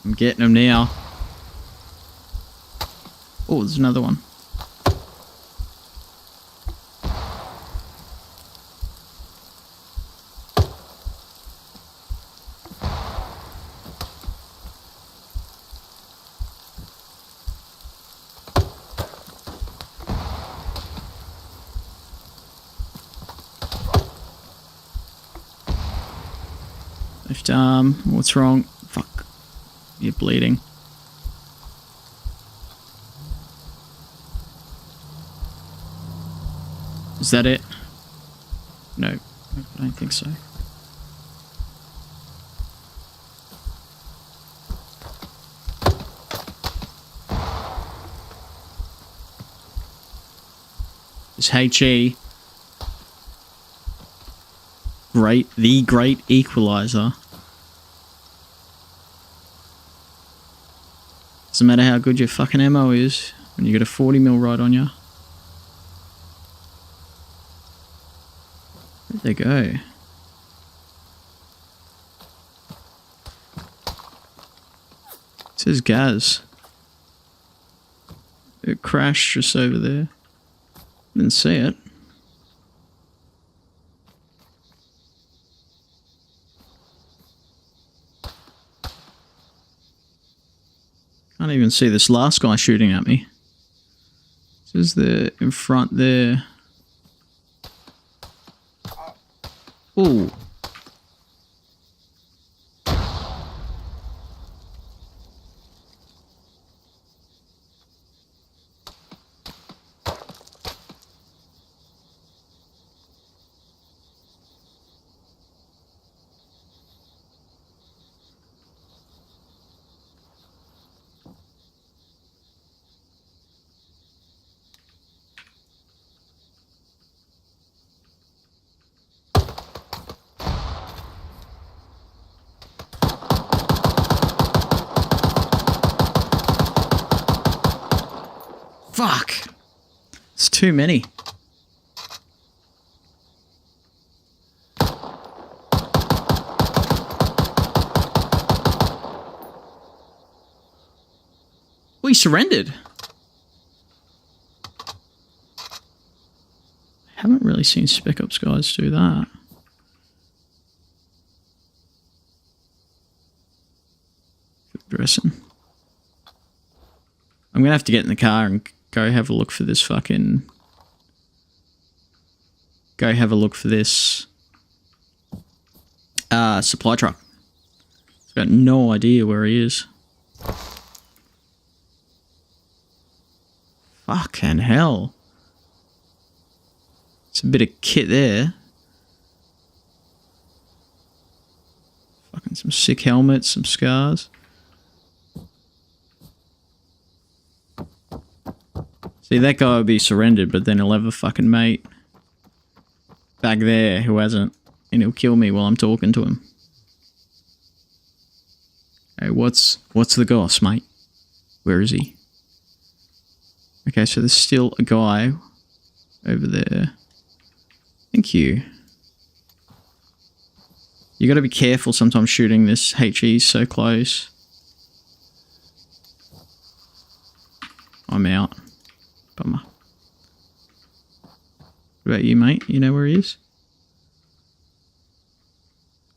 I'm getting them now. Oh, there's another one. Left arm. What's wrong? Fuck. You're bleeding. Is that it? No, I don't think so. This HE. The great equalizer. Doesn't matter how good your fucking ammo is when you got a 40mm right on you. Where'd they go? It says Gaz. It crashed just over there. Didn't see it. Can't even see this last guy shooting at me. This is the in front there. Ooh. Fuck. It's too many. We surrendered. Haven't really seen Spec Ops guys do that. Dressing. I'm gonna have to get in the car and go have a look for this fucking... Go have a look for this... supply truck. I've got no idea where he is. Fucking hell. It's a bit of kit there. Fucking some sick helmets, some scars. See, that guy will be surrendered, but then he'll have a fucking mate back there who hasn't, and he'll kill me while I'm talking to him. Hey, what's the goss, mate? Where is he? Okay, so there's still a guy over there. Thank you. You got to be careful sometimes shooting this HE so close. I'm out. Bummer. What about you, mate? You know where he is?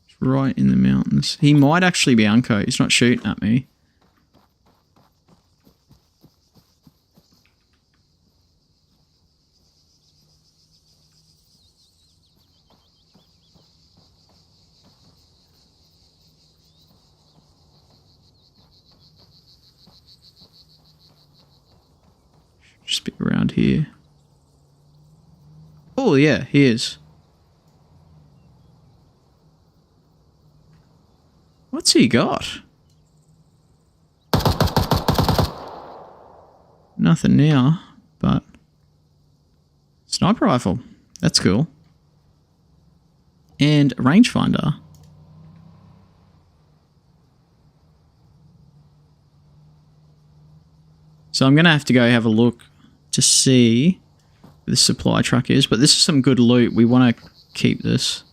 It's right in the mountains. He might actually be unco. He's not shooting at me. Just be around here. Oh yeah, he is. What's he got? Nothing now, but sniper rifle. That's cool. And a rangefinder. So I'm gonna have to go have a look to see where the supply truck is, but this is some good loot. We want to keep this.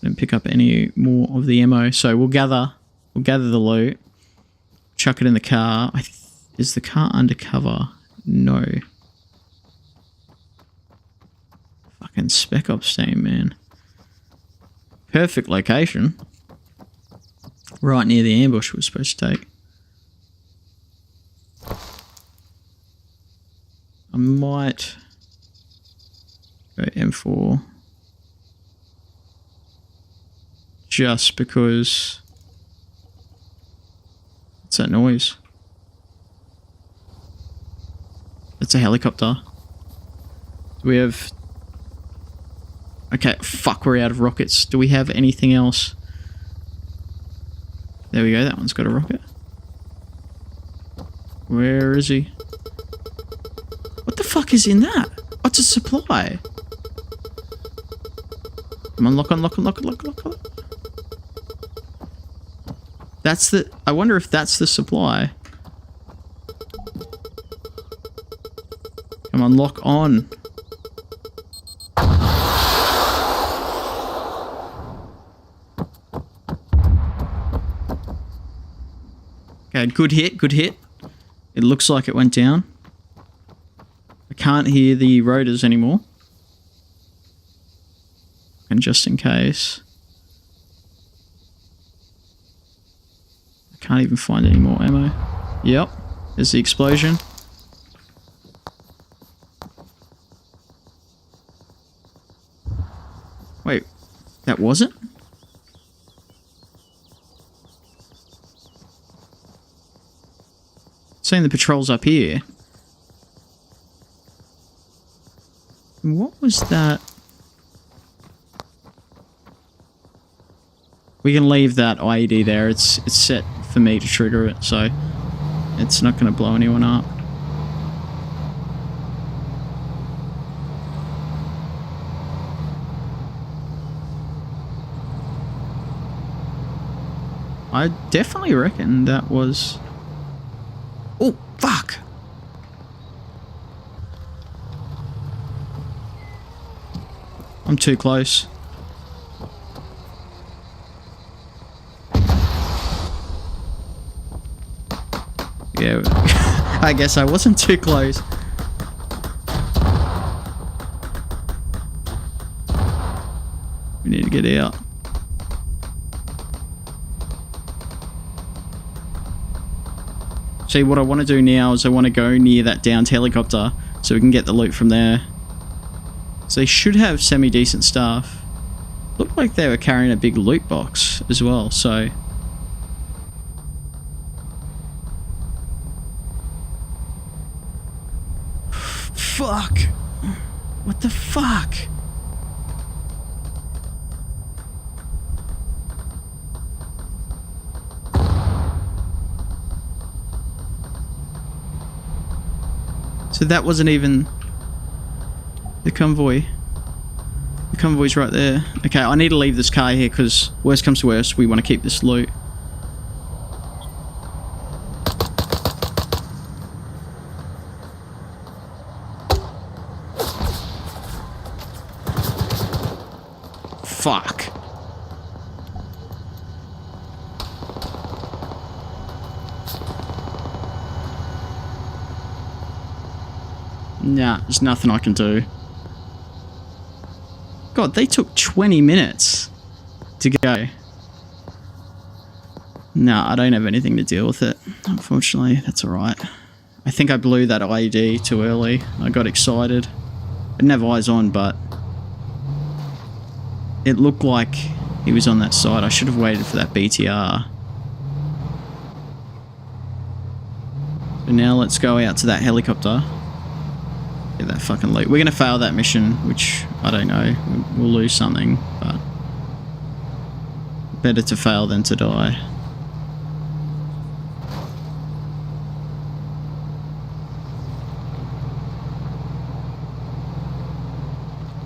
Don't pick up any more of the ammo, so we'll gather the loot, chuck it in the car. Is the car undercover? No. Fucking Spec Ops team, man. Perfect location. Right near the ambush we're supposed to take. I might go M4 just because. What's that noise? It's a helicopter. Do we have... Okay, fuck, we're out of rockets. Do we have anything else? There we go, that one's got a rocket. Where is he? What the fuck is in that? Oh, it's a supply. Come on, lock on. That's the... I wonder if that's the supply. Come on, lock on. Okay, good hit. It looks like it went down. I can't hear the rotors anymore. And just in case. I can't even find any more ammo. Yep, there's the explosion. Wait, that wasn't? Saying the patrol's up here. What was that? We can leave that IED there. It's set for me to trigger it, so it's not going to blow anyone up. I definitely reckon that was Oh, fuck. I'm too close. Yeah, I guess I wasn't too close. We need to get out. See, what I want to do now is I want to go near that downed helicopter so we can get the loot from there. So they should have semi-decent stuff. Looked like they were carrying a big loot box as well, so... Fuck! What the fuck? So that wasn't even the convoy. The convoy's right there. Okay, I need to leave this car here because worst comes to worst, we want to keep this loot. Fuck. Nah, there's nothing I can do. God, they took 20 minutes to go. Nah, I don't have anything to deal with it. Unfortunately, that's alright. I think I blew that IED too early. I got excited. I didn't have eyes on, but it looked like he was on that side. I should have waited for that BTR. So now let's go out to that helicopter. Get that fucking loot. We're going to fail that mission, which, I don't know, we'll lose something, but better to fail than to die.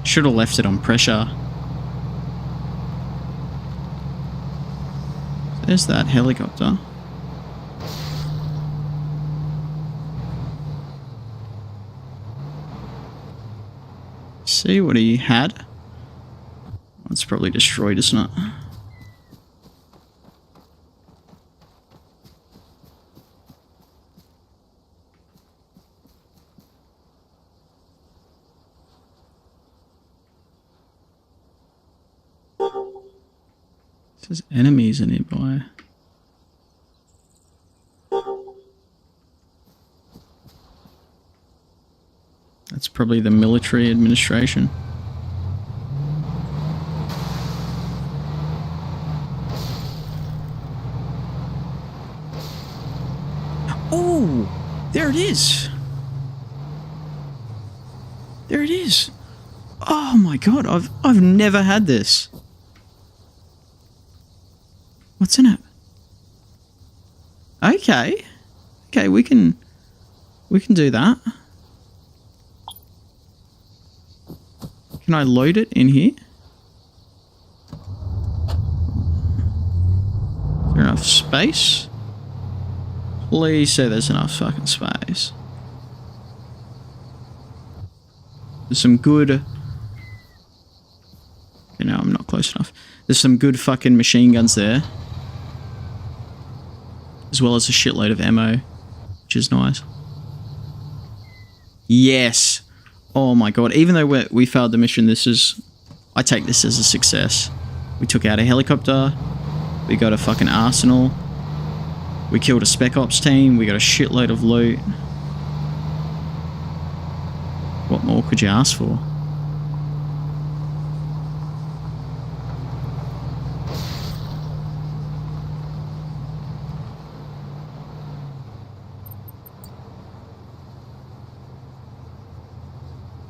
Should have left it on pressure. There's that helicopter. See what he had? It's probably destroyed, isn't it? There's enemies nearby. That's probably the military administration. Oh, there it is. There it is. Oh my god, I've never had this. What's in it? Okay. Okay, we can do that. Can I load it in here? Is there enough space? Please say there's enough fucking space. There's some good... You know, I'm not close enough. There's some good fucking machine guns there. As well as a shitload of ammo, which is nice. Yes! Oh my god, even though we failed the mission, I take this as a success. We took out a helicopter, we got a fucking arsenal, we killed a spec ops team, we got a shitload of loot. What more could you ask for?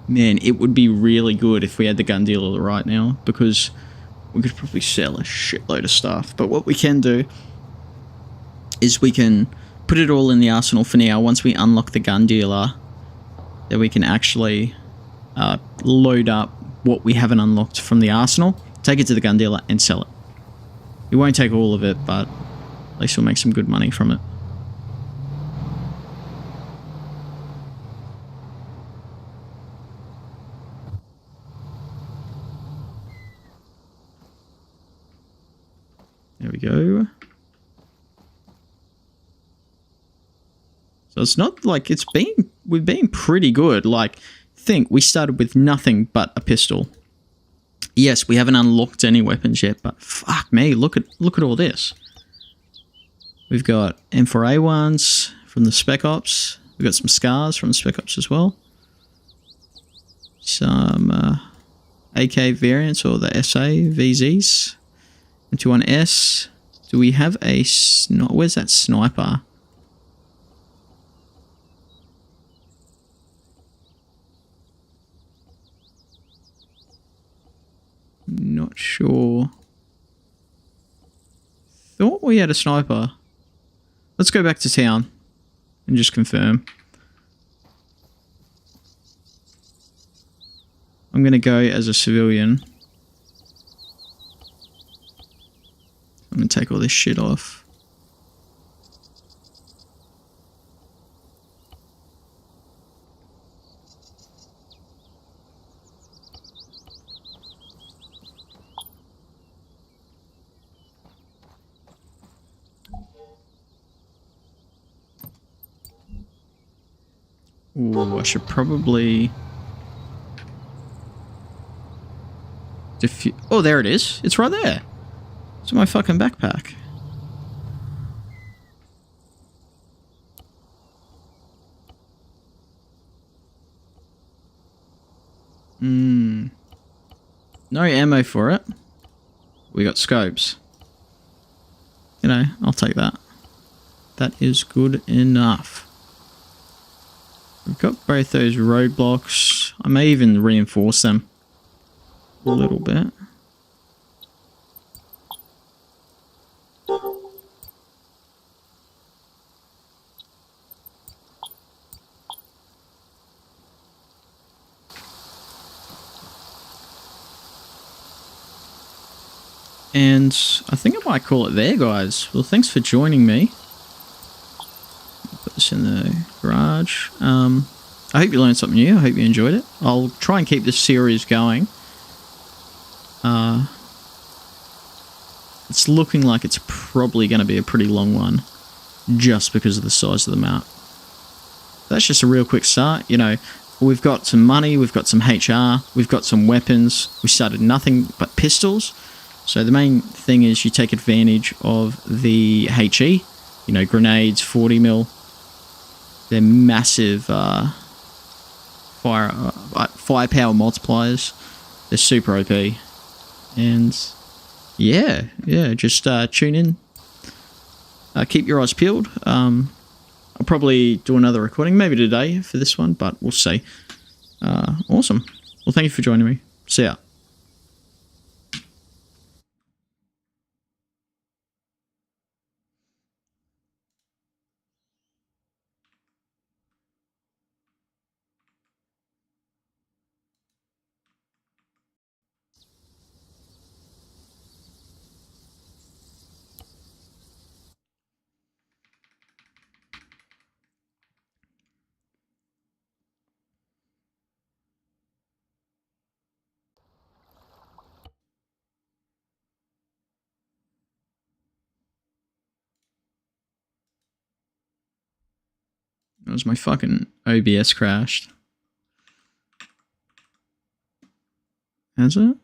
Man, it would be really good if we had the gun dealer right now, because we could probably sell a shitload of stuff. But what we can do is we can put it all in the arsenal for now. Once we unlock the gun dealer, then we can actually load up what we haven't unlocked from the arsenal, take it to the gun dealer and sell it. We won't take all of it, but at least we'll make some good money from it. go. So it's not like we've been pretty good. Like, think we started with nothing but a pistol. Yes, we haven't unlocked any weapons yet, but fuck me, look at all this. We've got M4A1s from the Spec Ops. We've got some scars from the Spec Ops as well. Some AK variants, or the SA VZs. M21S. Do we have a... Where's that sniper? Not sure. Thought we had a sniper. Let's go back to town and just confirm. I'm going to go as a civilian. I'm going to take all this shit off. Ooh, I should probably... Oh, there it is. It's right there. It's in my fucking backpack. No ammo for it. We got scopes. You know, I'll take that. That is good enough. We've got both those roadblocks. I may even reinforce them a little bit. And I think I might call it there, guys. Well, thanks for joining me. Put this in the garage. I hope you learned something new. I hope you enjoyed it. I'll try and keep this series going. It's looking like it's probably going to be a pretty long one, just because of the size of the map. That's just a real quick start. You know, we've got some money, we've got some HR, we've got some weapons. We started nothing but pistols. So the main thing is you take advantage of the HE, you know, grenades, 40 mil. They're massive firepower multipliers. They're super OP. And yeah, just tune in. Keep your eyes peeled. I'll probably do another recording, maybe today for this one, but we'll see. Awesome. Well, thank you for joining me. See ya. That was my fucking OBS crashed. Has it?